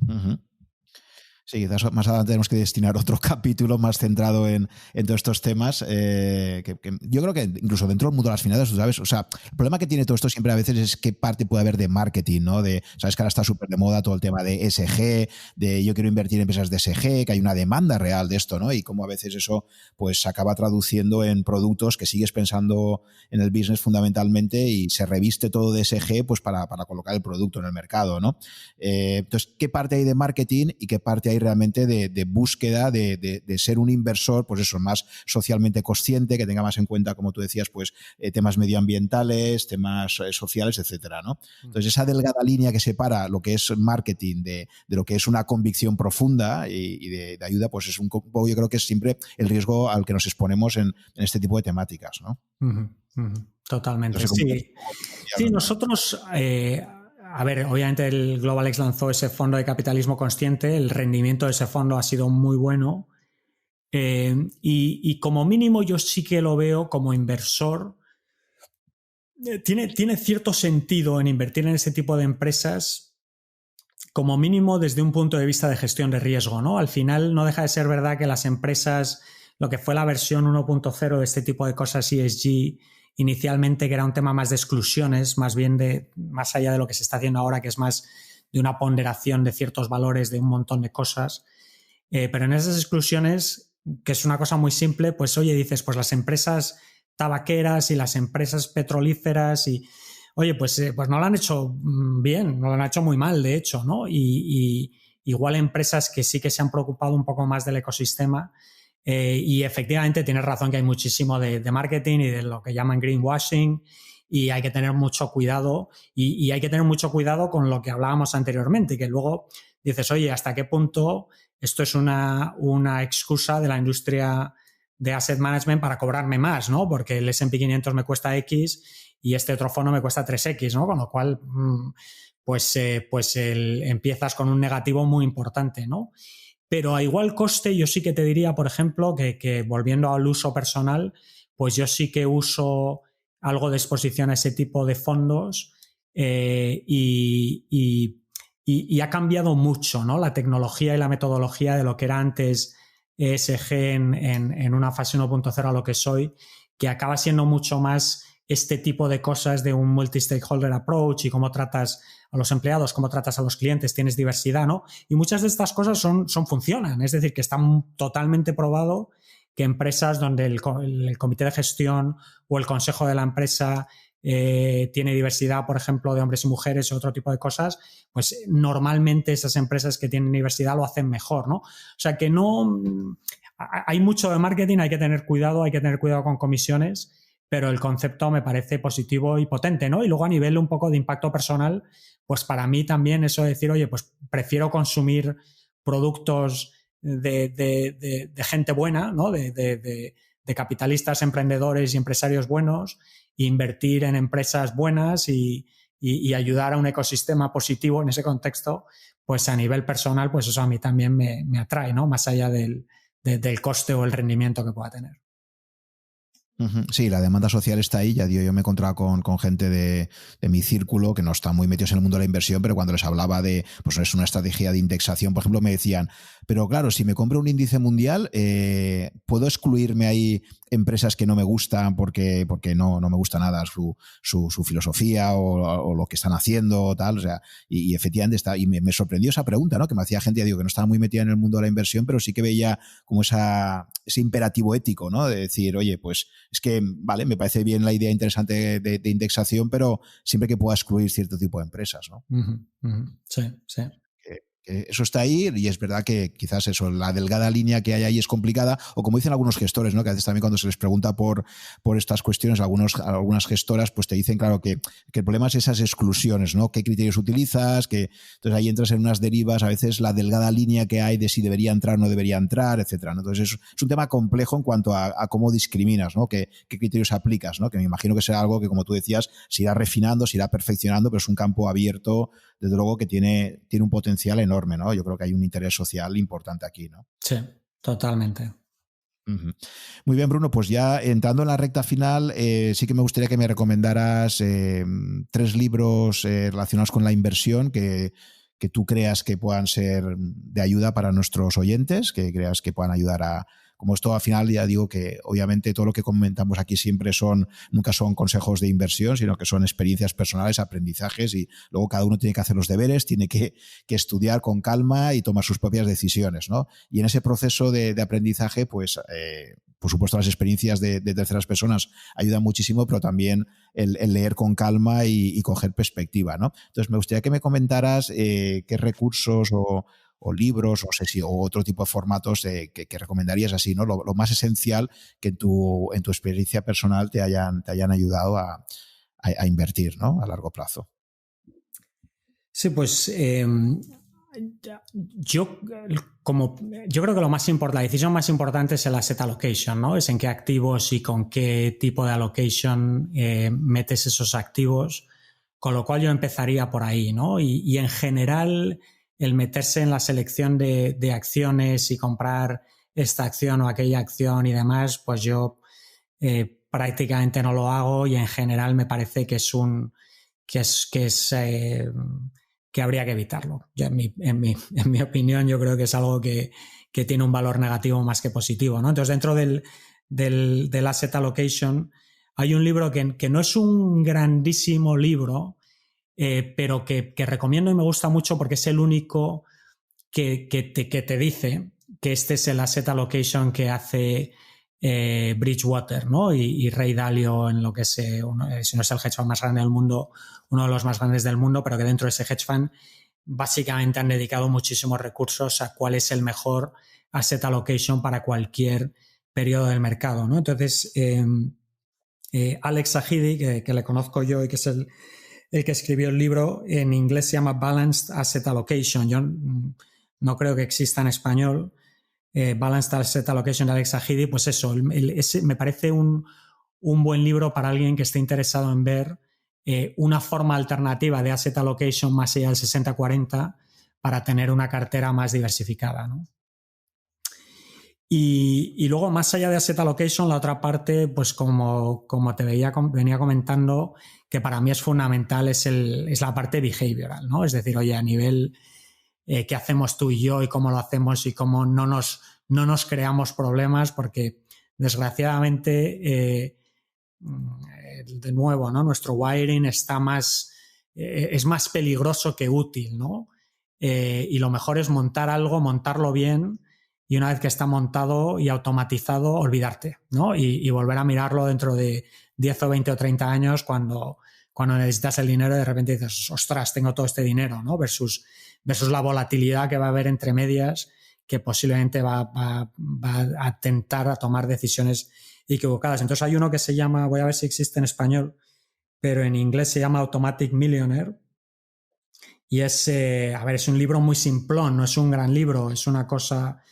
Uh-huh. Sí, quizás más adelante tenemos que destinar otro capítulo más centrado en todos estos temas. Que yo creo que incluso dentro del mundo de las finanzas, tú sabes, o sea, el problema que tiene todo esto siempre a veces es qué parte puede haber de marketing, ¿no? Sabes que ahora está súper de moda todo el tema de ESG, de yo quiero invertir en empresas de ESG, que hay una demanda real de esto, ¿no? Y cómo a veces eso pues se acaba traduciendo en productos que sigues pensando en el business fundamentalmente y se reviste todo de ESG pues para colocar el producto en el mercado, ¿no? Entonces, ¿qué parte hay de marketing y qué parte hay realmente de búsqueda de ser un inversor, pues eso, más socialmente consciente, que tenga más en cuenta, como tú decías, pues temas medioambientales, temas sociales, etcétera, ¿no? Entonces, esa delgada línea que separa lo que es marketing de lo que es una convicción profunda y de ayuda, pues es un poco, yo creo que es siempre el riesgo al que nos exponemos en este tipo de temáticas, ¿no? Uh-huh, uh-huh. Totalmente. No sé Sí, sí, nosotros, a ver, obviamente el GlobalX lanzó ese fondo de capitalismo consciente, el rendimiento de ese fondo ha sido muy bueno y como mínimo yo sí que lo veo como inversor. Tiene cierto sentido en invertir en ese tipo de empresas, como mínimo desde un punto de vista de gestión de riesgo, ¿no? Al final no deja de ser verdad que las empresas, lo que fue la versión 1.0 de este tipo de cosas ESG, inicialmente que era un tema más de exclusiones, más bien más allá de lo que se está haciendo ahora, que es más de una ponderación de ciertos valores de un montón de cosas. Pero en esas exclusiones, que es una cosa muy simple, pues oye, dices, pues las empresas tabaqueras y las empresas petrolíferas y oye, pues no lo han hecho bien, no lo han hecho muy mal, de hecho, ¿no? Y igual empresas que sí que se han preocupado un poco más del ecosistema y efectivamente tienes razón que hay muchísimo de marketing y de lo que llaman greenwashing y hay que tener mucho cuidado y hay que tener mucho cuidado con lo que hablábamos anteriormente, que luego dices, oye, ¿hasta qué punto esto es una excusa de la industria de asset management para cobrarme más, ¿no? Porque el S&P 500 me cuesta X y este otro fondo me cuesta 3X, ¿no? Con lo cual, empiezas con un negativo muy importante, ¿no? Pero a igual coste, yo sí que te diría, por ejemplo, que volviendo al uso personal, pues yo sí que uso algo de exposición a ese tipo de fondos y ha cambiado mucho, ¿no? La tecnología y la metodología de lo que era antes ESG en una fase 1.0 a lo que soy, que acaba siendo mucho más este tipo de cosas de un multi-stakeholder approach y cómo tratas a los empleados, cómo tratas a los clientes, tienes diversidad, ¿no? Y muchas de estas cosas funcionan, es decir, que está totalmente probado que empresas donde el comité de gestión o el consejo de la empresa tiene diversidad, por ejemplo, de hombres y mujeres o otro tipo de cosas, pues normalmente esas empresas que tienen diversidad lo hacen mejor, ¿no? O sea que no... Hay mucho de marketing, hay que tener cuidado con comisiones, pero el concepto me parece positivo y potente, ¿no? Y luego a nivel un poco de impacto personal, pues para mí también eso de decir, oye, pues prefiero consumir productos de gente buena, ¿no? De capitalistas, emprendedores y empresarios buenos, e invertir en empresas buenas y ayudar a un ecosistema positivo en ese contexto, pues a nivel personal, pues eso a mí también me atrae, ¿no? Más allá del coste o el rendimiento que pueda tener. Sí, la demanda social está ahí. Ya digo, yo me he encontrado con gente de mi círculo que no está muy metidos en el mundo de la inversión, pero cuando les hablaba de pues es una estrategia de indexación, por ejemplo, me decían, pero claro, si me compro un índice mundial, ¿puedo excluirme ahí empresas que no me gustan porque no me gusta nada su filosofía o lo que están haciendo, tal? O sea, y efectivamente está. Y me sorprendió esa pregunta, ¿no? Que me hacía gente, ya digo, que no estaba muy metida en el mundo de la inversión, pero sí que veía como ese imperativo ético, ¿no? De decir, oye, pues es que, vale, me parece bien la idea interesante de indexación, pero siempre que pueda excluir cierto tipo de empresas, ¿no? Sí, sí. Que eso está ahí y es verdad que quizás eso, la delgada línea que hay ahí es complicada, o como dicen algunos gestores, ¿no? Que a veces también cuando se les pregunta por estas cuestiones, algunas gestoras pues te dicen, claro, que el problema es esas exclusiones, ¿no? ¿Qué criterios utilizas? Entonces ahí entras en unas derivas, a veces la delgada línea que hay de si debería entrar o no debería entrar, etcétera, ¿no? Entonces es un tema complejo en cuanto a cómo discriminas, ¿no? ¿Qué criterios aplicas, ¿no? Que me imagino que será algo que, como tú decías, se irá refinando, se irá perfeccionando, pero es un campo abierto, desde luego, que tiene un potencial enorme, ¿no? Yo creo que hay un interés social importante aquí, ¿no? Sí, totalmente. Uh-huh. Muy bien, Bruno, pues ya entrando en la recta final, sí que me gustaría que me recomendaras 3 libros relacionados con la inversión que tú creas que puedan ser de ayuda para nuestros oyentes, que creas que puedan ayudar a... Como esto al final ya digo que obviamente todo lo que comentamos aquí nunca son consejos de inversión, sino que son experiencias personales, aprendizajes, y luego cada uno tiene que hacer los deberes, tiene que estudiar con calma y tomar sus propias decisiones, ¿no? Y en ese proceso de aprendizaje, pues por supuesto las experiencias de terceras personas ayudan muchísimo, pero también el leer con calma y coger perspectiva, ¿no? Entonces me gustaría que me comentaras qué recursos o libros, o otro tipo de formatos que recomendarías así, ¿no? Lo más esencial que en tu experiencia personal te hayan ayudado a invertir, ¿no? A largo plazo. Sí, pues Yo creo que la decisión más importante es el asset allocation, ¿no? Es en qué activos y con qué tipo de allocation metes esos activos, con lo cual yo empezaría por ahí, ¿no? Y en general el meterse en la selección de acciones y comprar esta acción o aquella acción y demás, pues yo prácticamente no lo hago, y en general me parece que que habría que evitarlo. Yo, en mi opinión, yo creo que es algo que tiene un valor negativo más que positivo, ¿no? Entonces, dentro del asset allocation hay un libro que no es un grandísimo libro, pero que recomiendo y me gusta mucho porque es el único que te dice que este es el asset allocation que hace Bridgewater, ¿no? Y Ray Dalio, en lo que es, si no es el hedge fund más grande del mundo, uno de los más grandes del mundo, pero que dentro de ese hedge fund básicamente han dedicado muchísimos recursos a cuál es el mejor asset allocation para cualquier periodo del mercado, ¿no? Entonces, Alex Zahidi, que le conozco yo y que es el que escribió el libro, en inglés se llama Balanced Asset Allocation. Yo no creo que exista en español. Balanced Asset Allocation de Alex Zahidi, pues eso, ese me parece un buen libro para alguien que esté interesado en ver una forma alternativa de asset allocation más allá del 60-40 para tener una cartera más diversificada, ¿no? Y luego, más allá de asset allocation, la otra parte, pues como te venía comentando, que para mí es fundamental, es la parte behavioral, ¿no? Es decir, oye, a nivel qué hacemos tú y yo y cómo lo hacemos y cómo no nos creamos problemas, porque desgraciadamente, de nuevo, ¿no? Nuestro wiring está es más peligroso que útil, ¿no? Y lo mejor es montarlo bien, y una vez que está montado y automatizado, olvidarte, ¿no? Y volver a mirarlo dentro de 10 o 20 o 30 años cuando necesitas el dinero y de repente dices, ostras, tengo todo este dinero, ¿no? Versus la volatilidad que va a haber entre medias, que posiblemente va a tentar a tomar decisiones equivocadas. Entonces hay uno que se llama, voy a ver si existe en español, pero en inglés se llama Automatic Millionaire, y es un libro muy simplón, no es un gran libro, es una cosa...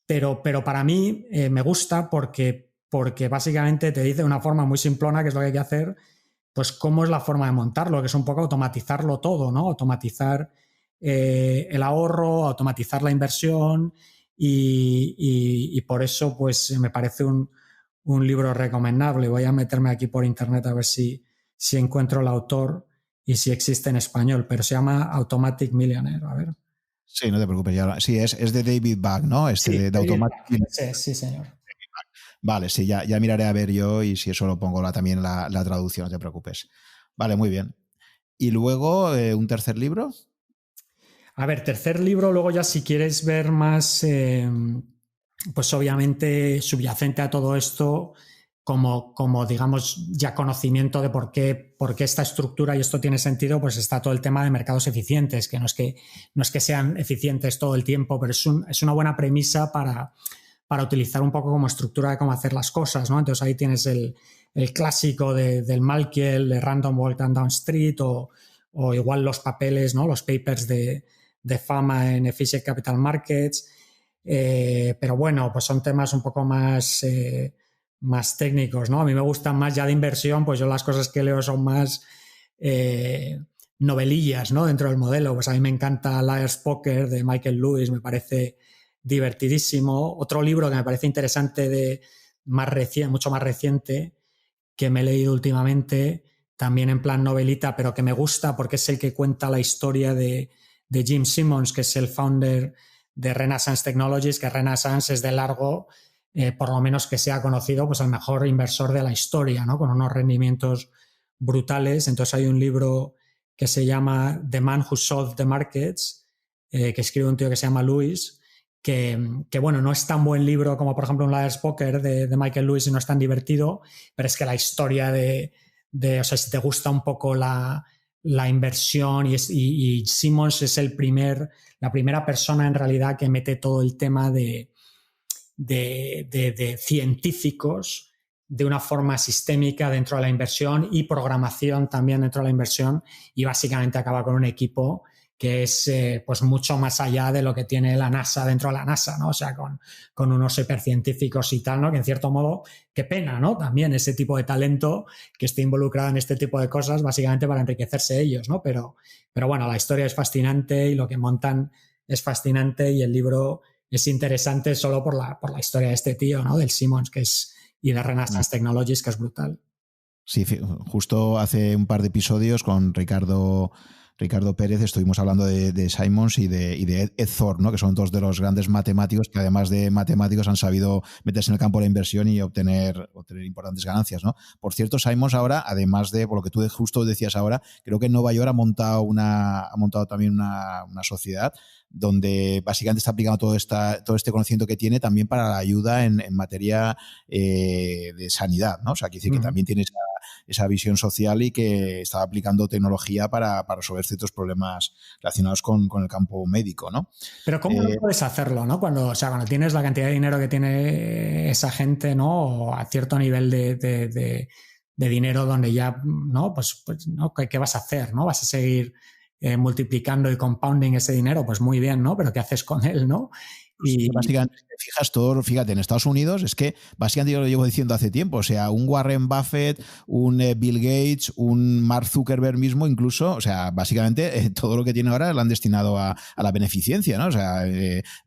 pero para mí me gusta porque básicamente te dice de una forma muy simplona qué es lo que hay que hacer, pues cómo es la forma de montarlo, que es un poco automatizarlo todo, ¿no? Automatizar el ahorro, automatizar la inversión, y por eso pues me parece un libro recomendable. Voy a meterme aquí por internet a ver si encuentro el autor y si existe en español, pero se llama Automatic Millionaire, a ver. Sí, no te preocupes. Sí, es de David Bach, ¿no? Sí, de Automatic. Sí, señor. Vale, sí, ya miraré a ver yo, y si eso lo pongo también la traducción, no te preocupes. Vale, muy bien. Y luego, ¿un tercer libro? A ver, tercer libro, luego ya si quieres ver más, pues obviamente subyacente a todo esto, como digamos ya conocimiento de por qué esta estructura y esto tiene sentido, pues está todo el tema de mercados eficientes, que no es que sean eficientes todo el tiempo, pero es una buena premisa para utilizar un poco como estructura de cómo hacer las cosas, ¿no? Entonces ahí tienes el clásico del Malkiel, de Random Walk Down Street, o igual los papeles, ¿no? Los papers de Fama en Efficient Capital Markets, pero bueno, pues son temas un poco más técnicos, ¿no? A mí me gustan más ya de inversión, pues yo las cosas que leo son más novelillas, ¿no? Dentro del modelo, pues a mí me encanta Liar's Poker de Michael Lewis, me parece divertidísimo. Otro libro que me parece interesante, mucho más reciente, que me he leído últimamente, también en plan novelita, pero que me gusta porque es el que cuenta la historia de Jim Simons, que es el founder de Renaissance Technologies, que Renaissance es de largo, por lo menos que sea conocido, pues el mejor inversor de la historia, ¿no? Con unos rendimientos brutales. Entonces hay un libro que se llama The Man Who Solved the Markets, que escribe un tío que se llama Lewis, que bueno, no es tan buen libro como por ejemplo un Liar's Poker de Michael Lewis, y no es tan divertido, pero es que la historia o sea, si te gusta un poco la inversión, y Simons es la primera persona en realidad que mete todo el tema de científicos de una forma sistémica dentro de la inversión, y programación también dentro de la inversión, y básicamente acaba con un equipo que es pues mucho más allá de lo que tiene la NASA dentro de la NASA, ¿no? O sea, con unos hipercientíficos y tal, ¿no? Que en cierto modo, qué pena, ¿no? También ese tipo de talento que esté involucrado en este tipo de cosas, básicamente para enriquecerse ellos, ¿no? Pero bueno, la historia es fascinante y lo que montan es fascinante y el libro es interesante solo por la historia de este tío, ¿no? Del Simmons, que es, y de Renaissance Technologies, que es brutal. Sí, justo hace un par de episodios con Ricardo Pérez estuvimos hablando de Simons y de Ed Thorne, ¿no? Que son dos de los grandes matemáticos que además de matemáticos han sabido meterse en el campo de la inversión y obtener importantes ganancias, ¿no? Por cierto, Simons ahora, además de por lo que tú justo decías ahora, creo que en Nueva York ha montado también una sociedad donde básicamente está aplicando todo este conocimiento que tiene también para la ayuda en materia de sanidad, ¿no? O sea, quiere decir que también tiene esa visión social y que está aplicando tecnología para resolver ciertos problemas relacionados con el campo médico, ¿no? Pero ¿cómo no puedes hacerlo, ¿no? Cuando tienes la cantidad de dinero que tiene esa gente, ¿no? O a cierto nivel de dinero donde ya, ¿no? Pues ¿no? ¿Qué vas a hacer, no? ¿Vas a seguir multiplicando y compounding ese dinero? Pues muy bien, ¿no? Pero ¿qué haces con él, no? Y básicamente, fíjate, en Estados Unidos es que básicamente yo lo llevo diciendo hace tiempo, o sea, un Warren Buffett, un Bill Gates, un Mark Zuckerberg mismo incluso, o sea, básicamente todo lo que tiene ahora lo han destinado a la beneficencia, ¿no? O sea,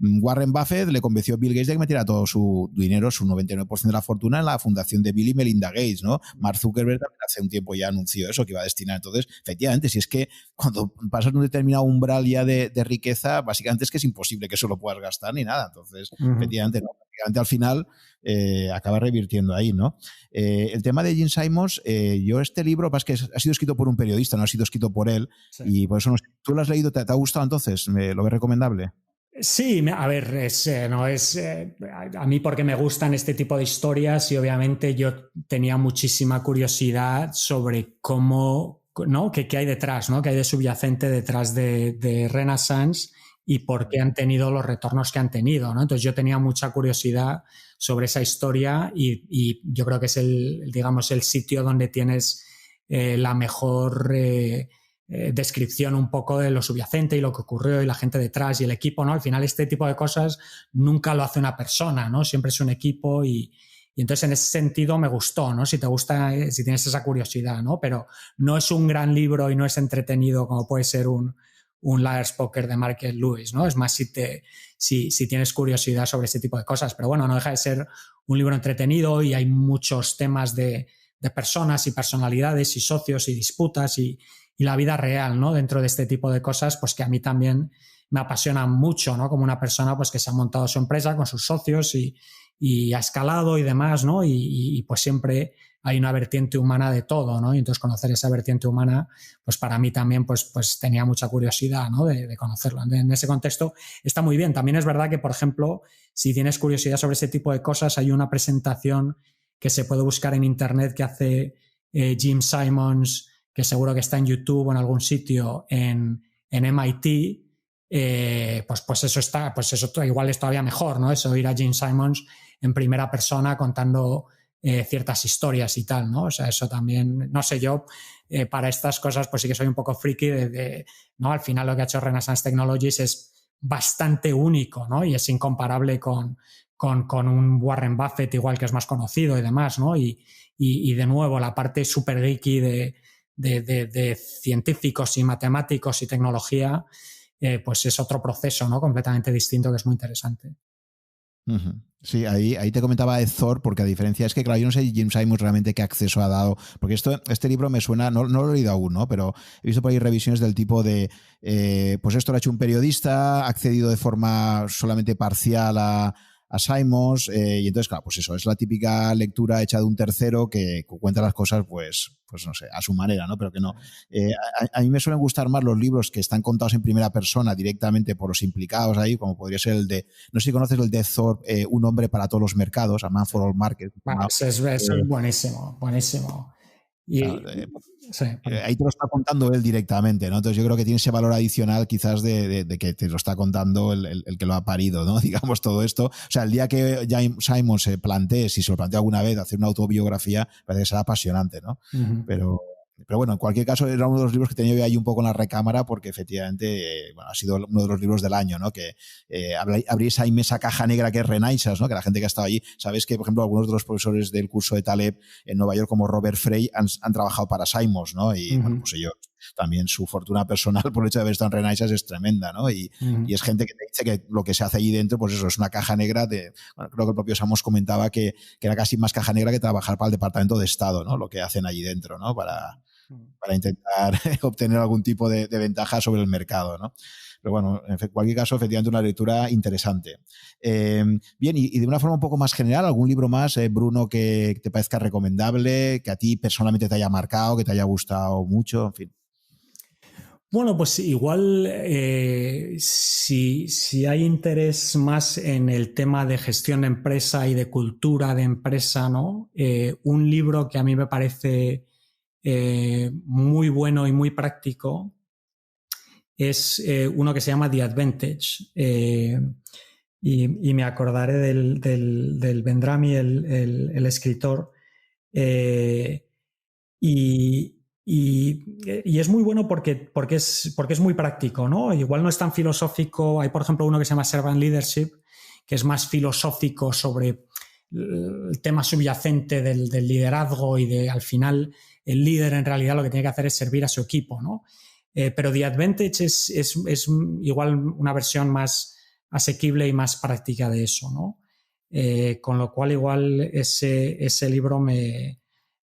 Warren Buffett le convenció a Bill Gates de que metiera todo su dinero, su 99% de la fortuna en la fundación de Bill y Melinda Gates, ¿no? Mark Zuckerberg también hace un tiempo ya anunció eso, que iba a destinar. Entonces, efectivamente, si es que cuando pasas un determinado umbral ya de riqueza, básicamente es que es imposible que eso lo puedas gastar ni nada. Entonces, efectivamente, ¿no? Efectivamente, al final acaba revirtiendo ahí, ¿no? El tema de Gene Simons, yo este libro, es que ha sido escrito por un periodista, no ha sido escrito por él, sí. Y por eso no sé, ¿tú lo has leído? ¿Te ha gustado entonces? ¿Lo ves recomendable? Sí, a ver, a mí porque me gustan este tipo de historias y obviamente yo tenía muchísima curiosidad sobre cómo, ¿no? ¿Qué hay detrás, ¿no? ¿Qué hay de subyacente detrás de Renaissance? Y por qué han tenido los retornos que han tenido, ¿no? Entonces yo tenía mucha curiosidad sobre esa historia y yo creo que es el sitio donde tienes la mejor descripción un poco de lo subyacente y lo que ocurrió y la gente detrás y el equipo, ¿no? Al final este tipo de cosas nunca lo hace una persona, ¿no? Siempre es un equipo y entonces en ese sentido me gustó, ¿no? Si te gusta, si tienes esa curiosidad, ¿no? Pero no es un gran libro y no es entretenido como puede ser un Liar's Poker de Marcus Lewis, ¿no? Es más si tienes curiosidad sobre este tipo de cosas. Pero bueno, no deja de ser un libro entretenido y hay muchos temas de personas y personalidades y socios y disputas y la vida real, ¿no? Dentro de este tipo de cosas, pues que a mí también me apasionan mucho, ¿no? Como una persona pues que se ha montado su empresa con sus socios y ha escalado y demás, ¿no? Y pues siempre hay una vertiente humana de todo, ¿no? Y entonces conocer esa vertiente humana, pues para mí también pues tenía mucha curiosidad, ¿no? De conocerlo. En ese contexto está muy bien. También es verdad que, por ejemplo, si tienes curiosidad sobre ese tipo de cosas, hay una presentación que se puede buscar en internet que hace Jim Simons, que seguro que está en YouTube o en algún sitio en MIT, pues eso está, pues eso igual es todavía mejor, ¿no? Eso, ir a Jim Simons en primera persona contando ciertas historias y tal, ¿no? O sea, eso también, no sé, yo para estas cosas pues sí que soy un poco friki ¿no? Al final lo que ha hecho Renaissance Technologies es bastante único, ¿no? Y es incomparable con un Warren Buffett igual, que es más conocido y demás, ¿no? Y de nuevo la parte súper geeky de científicos y matemáticos y tecnología, pues es otro proceso, ¿no? Completamente distinto, que es muy interesante. Sí, ahí te comentaba de Thor, porque a diferencia es que, claro, yo no sé Jim Simons realmente qué acceso ha dado, porque este libro me suena, no lo he leído aún, ¿no? Pero he visto por ahí revisiones del tipo de, pues esto lo ha hecho un periodista, ha accedido de forma solamente parcial a Simons, y entonces, claro, pues eso, es la típica lectura hecha de un tercero que cuenta las cosas, pues no sé, a su manera, ¿no? Pero que no. A mí me suelen gustar más los libros que están contados en primera persona directamente por los implicados ahí, como podría ser el de, no sé si conoces el de Thor, Un hombre para todos los mercados, A Man for All Markets. Bueno, eso es buenísimo, buenísimo. Y, sí, ahí te lo está contando él directamente, ¿no? Entonces yo creo que tiene ese valor adicional quizás de que te lo está contando el que lo ha parido, ¿no? Digamos, todo esto. O sea, el día que Simon se plantee, si se lo plantea alguna vez, hacer una autobiografía, parece que será apasionante, ¿no? Pero Pero bueno, en cualquier caso era uno de los libros que tenía yo ahí un poco en la recámara porque efectivamente bueno, ha sido uno de los libros del año, ¿no? Que abrís ahí esa caja negra que es Renaissance, ¿no? Que la gente que ha estado allí, sabéis que, por ejemplo, algunos de los profesores del curso de Taleb en Nueva York, como Robert Frey, han trabajado para Simons, ¿no? Y bueno, pues ellos también su fortuna personal por el hecho de haber estado en Renaissance es tremenda, ¿no? Y es gente que te dice que lo que se hace allí dentro, pues eso, es una caja negra de... Bueno, creo que el propio Samos comentaba que era casi más caja negra que trabajar para el Departamento de Estado, ¿no? Lo que hacen allí dentro, ¿no? Para intentar obtener algún tipo de ventaja sobre el mercado, ¿no? Pero bueno, en cualquier caso, efectivamente una lectura interesante. Bien, y de una forma un poco más general, ¿algún libro más, Bruno, que te parezca recomendable, que a ti personalmente te haya marcado, que te haya gustado mucho, en fin? Bueno, pues igual si hay interés más en el tema de gestión de empresa y de cultura de empresa, ¿no? Un libro que a mí me parece muy bueno y muy práctico es uno que se llama The Advantage. Y me acordaré del Vendrami, el escritor. Y es muy bueno porque es muy práctico, ¿no? Igual no es tan filosófico. Hay, por ejemplo, uno que se llama Servant Leadership, que es más filosófico sobre el tema subyacente del liderazgo y de, al final, el líder en realidad lo que tiene que hacer es servir a su equipo, ¿no? Pero The Advantage es igual una versión más asequible y más práctica de eso, ¿no? Con lo cual igual ese libro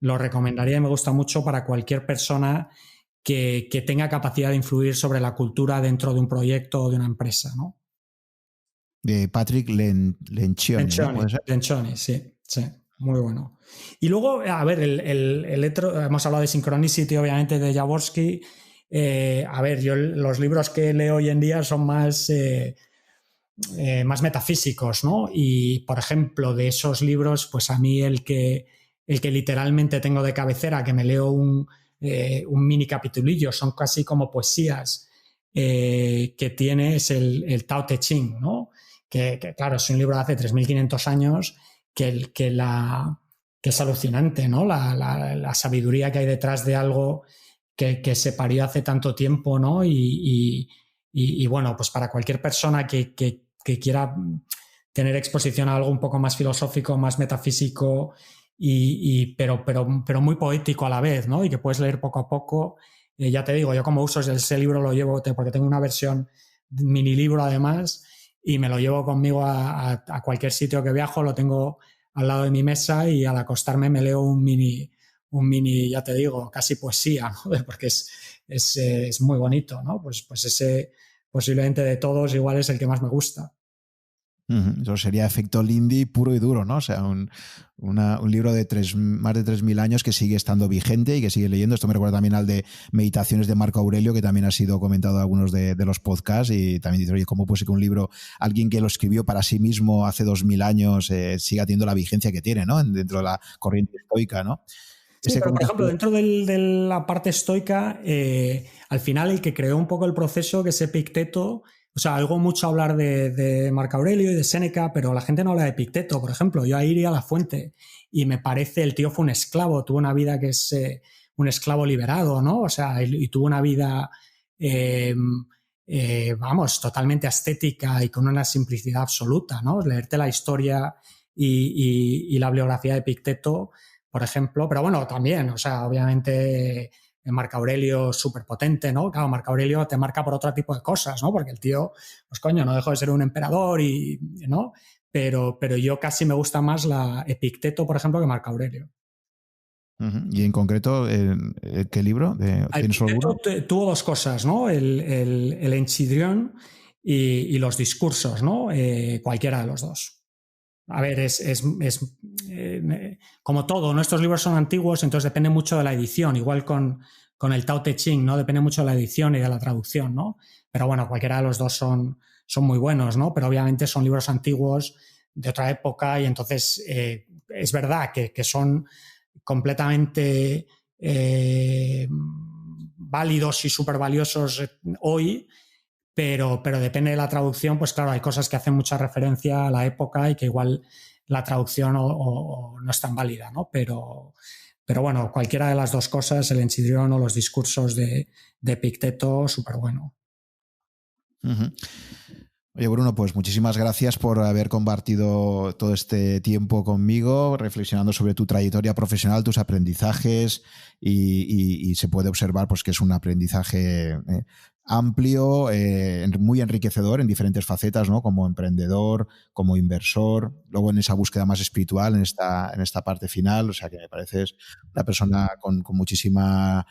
lo recomendaría y me gusta mucho para cualquier persona que tenga capacidad de influir sobre la cultura dentro de un proyecto o de una empresa, ¿no? De Patrick Lencioni, ¿no? Lencioni, sí, muy bueno. Y luego, a ver, hemos hablado de Synchronicity, obviamente, de Jaworski. A ver, yo los libros que leo hoy en día son más metafísicos, ¿no? Y, por ejemplo, de esos libros, pues a mí el que literalmente tengo de cabecera, que me leo un mini capitulillo, son casi como poesías, que tiene es el Tao Te Ching, ¿no? Que claro, es un libro de hace 3.500 años que es alucinante, ¿no? La sabiduría que hay detrás de algo que se parió hace tanto tiempo, ¿no? Y bueno, pues para cualquier persona que quiera tener exposición a algo un poco más filosófico, más metafísico, pero muy poético a la vez, ¿no? Y que puedes leer poco a poco. Ya te digo, yo como uso ese libro lo llevo porque tengo una versión mini libro además y me lo llevo conmigo a cualquier sitio que viajo, lo tengo al lado de mi mesa y al acostarme me leo un mini, ya te digo, casi poesía, ¿no? Porque es muy bonito, ¿no? Pues ese posiblemente de todos igual es el que más me gusta. Eso sería efecto Lindy puro y duro, ¿no? O sea, un libro de más de 3.000 años que sigue estando vigente y que sigue leyendo. Esto me recuerda también al de Meditaciones de Marco Aurelio, que también ha sido comentado en algunos de los podcasts, y también dice, oye, ¿cómo puede ser que un libro, alguien que lo escribió para sí mismo hace 2.000 años, siga teniendo la vigencia que tiene, ¿no? Dentro de la corriente estoica, ¿no? Sí, pero por ejemplo, dentro de la parte estoica, al final el que creó un poco el proceso, que es Epicteto, o sea, oigo mucho hablar de Marco Aurelio y de Séneca, pero la gente no habla de Epicteto, por ejemplo. Yo ahí iría a la fuente y me parece, el tío fue un esclavo, tuvo una vida que es un esclavo liberado, ¿no? O sea, y tuvo una vida, vamos, totalmente ascética y con una simplicidad absoluta, ¿no? Leerte la historia y la bibliografía de Epicteto, por ejemplo, pero bueno, también, o sea, obviamente Marco Aurelio súper potente, ¿no? Claro, Marco Aurelio te marca por otro tipo de cosas, ¿no? Porque el tío, pues coño, no dejó de ser un emperador ¿no? Pero yo casi me gusta más la Epicteto, por ejemplo, que Marco Aurelio. Y en concreto, ¿qué libro? Epicteto tuvo dos cosas, ¿no? El Enchiridion y los discursos, ¿no? Cualquiera de los dos. A ver, como todo, ¿no? Estos libros son antiguos, entonces depende mucho de la edición, igual con el Tao Te Ching, ¿no? Depende mucho de la edición y de la traducción, ¿no? Pero bueno, cualquiera de los dos son muy buenos, ¿no? Pero obviamente son libros antiguos de otra época y entonces es verdad que son completamente válidos y súper valiosos hoy, pero depende de la traducción, pues claro, hay cosas que hacen mucha referencia a la época y que igual la traducción o no es tan válida, ¿no? Pero Pero bueno, cualquiera de las dos cosas, el Enchiridion o los discursos de Epicteto, súper bueno. Uh-huh. Oye, Bruno, pues muchísimas gracias por haber compartido todo este tiempo conmigo, reflexionando sobre tu trayectoria profesional, tus aprendizajes y se puede observar pues, que es un aprendizaje amplio, muy enriquecedor en diferentes facetas, ¿no? Como emprendedor, como inversor, luego en esa búsqueda más espiritual, en esta parte final. O sea que me pareces una persona con muchísima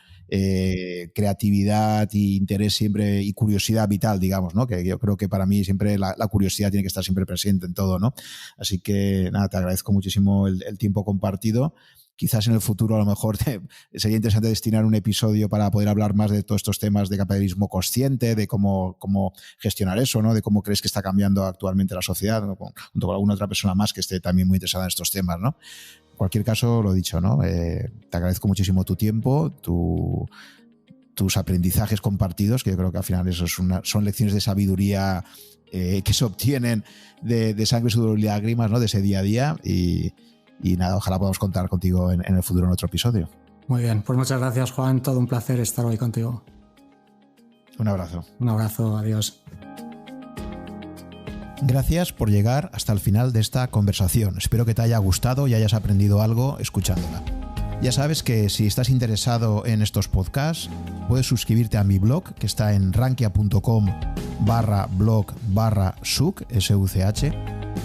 creatividad y interés siempre y curiosidad vital, digamos, ¿no? Que yo creo que para mí siempre la curiosidad tiene que estar siempre presente en todo, ¿no? Así que nada, te agradezco muchísimo el tiempo compartido. Quizás en el futuro a lo mejor sería interesante destinar un episodio para poder hablar más de todos estos temas de capitalismo consciente, de cómo gestionar eso, ¿no? De cómo crees que está cambiando actualmente la sociedad, ¿no? Junto con alguna otra persona más que esté también muy interesada en estos temas, ¿no? En cualquier caso, lo dicho, ¿no? Te agradezco muchísimo tu tiempo, tus aprendizajes compartidos, que yo creo que al final eso son lecciones de sabiduría que se obtienen de sangre, sudor y lágrimas, ¿no? De ese día a día y nada, ojalá podamos contar contigo en el futuro en otro episodio. Muy bien, pues muchas gracias, Juan. Todo un placer estar hoy contigo. Un abrazo. Un abrazo, adiós. Gracias por llegar hasta el final de esta conversación. Espero que te haya gustado y hayas aprendido algo escuchándola. Ya sabes que si estás interesado en estos podcasts, puedes suscribirte a mi blog, que está en rankia.com/blog/such, S-U-C-H,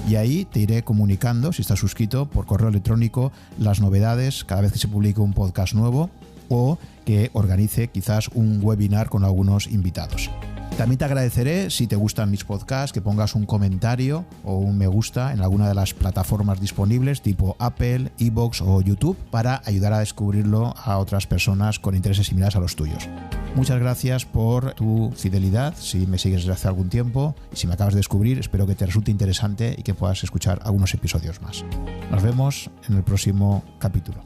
y ahí te iré comunicando, si estás suscrito, por correo electrónico, las novedades cada vez que se publique un podcast nuevo o que organice quizás un webinar con algunos invitados. También te agradeceré, si te gustan mis podcasts, que pongas un comentario o un me gusta en alguna de las plataformas disponibles tipo Apple, iVoox o YouTube para ayudar a descubrirlo a otras personas con intereses similares a los tuyos. Muchas gracias por tu fidelidad, si me sigues desde hace algún tiempo y si me acabas de descubrir, espero que te resulte interesante y que puedas escuchar algunos episodios más. Nos vemos en el próximo capítulo.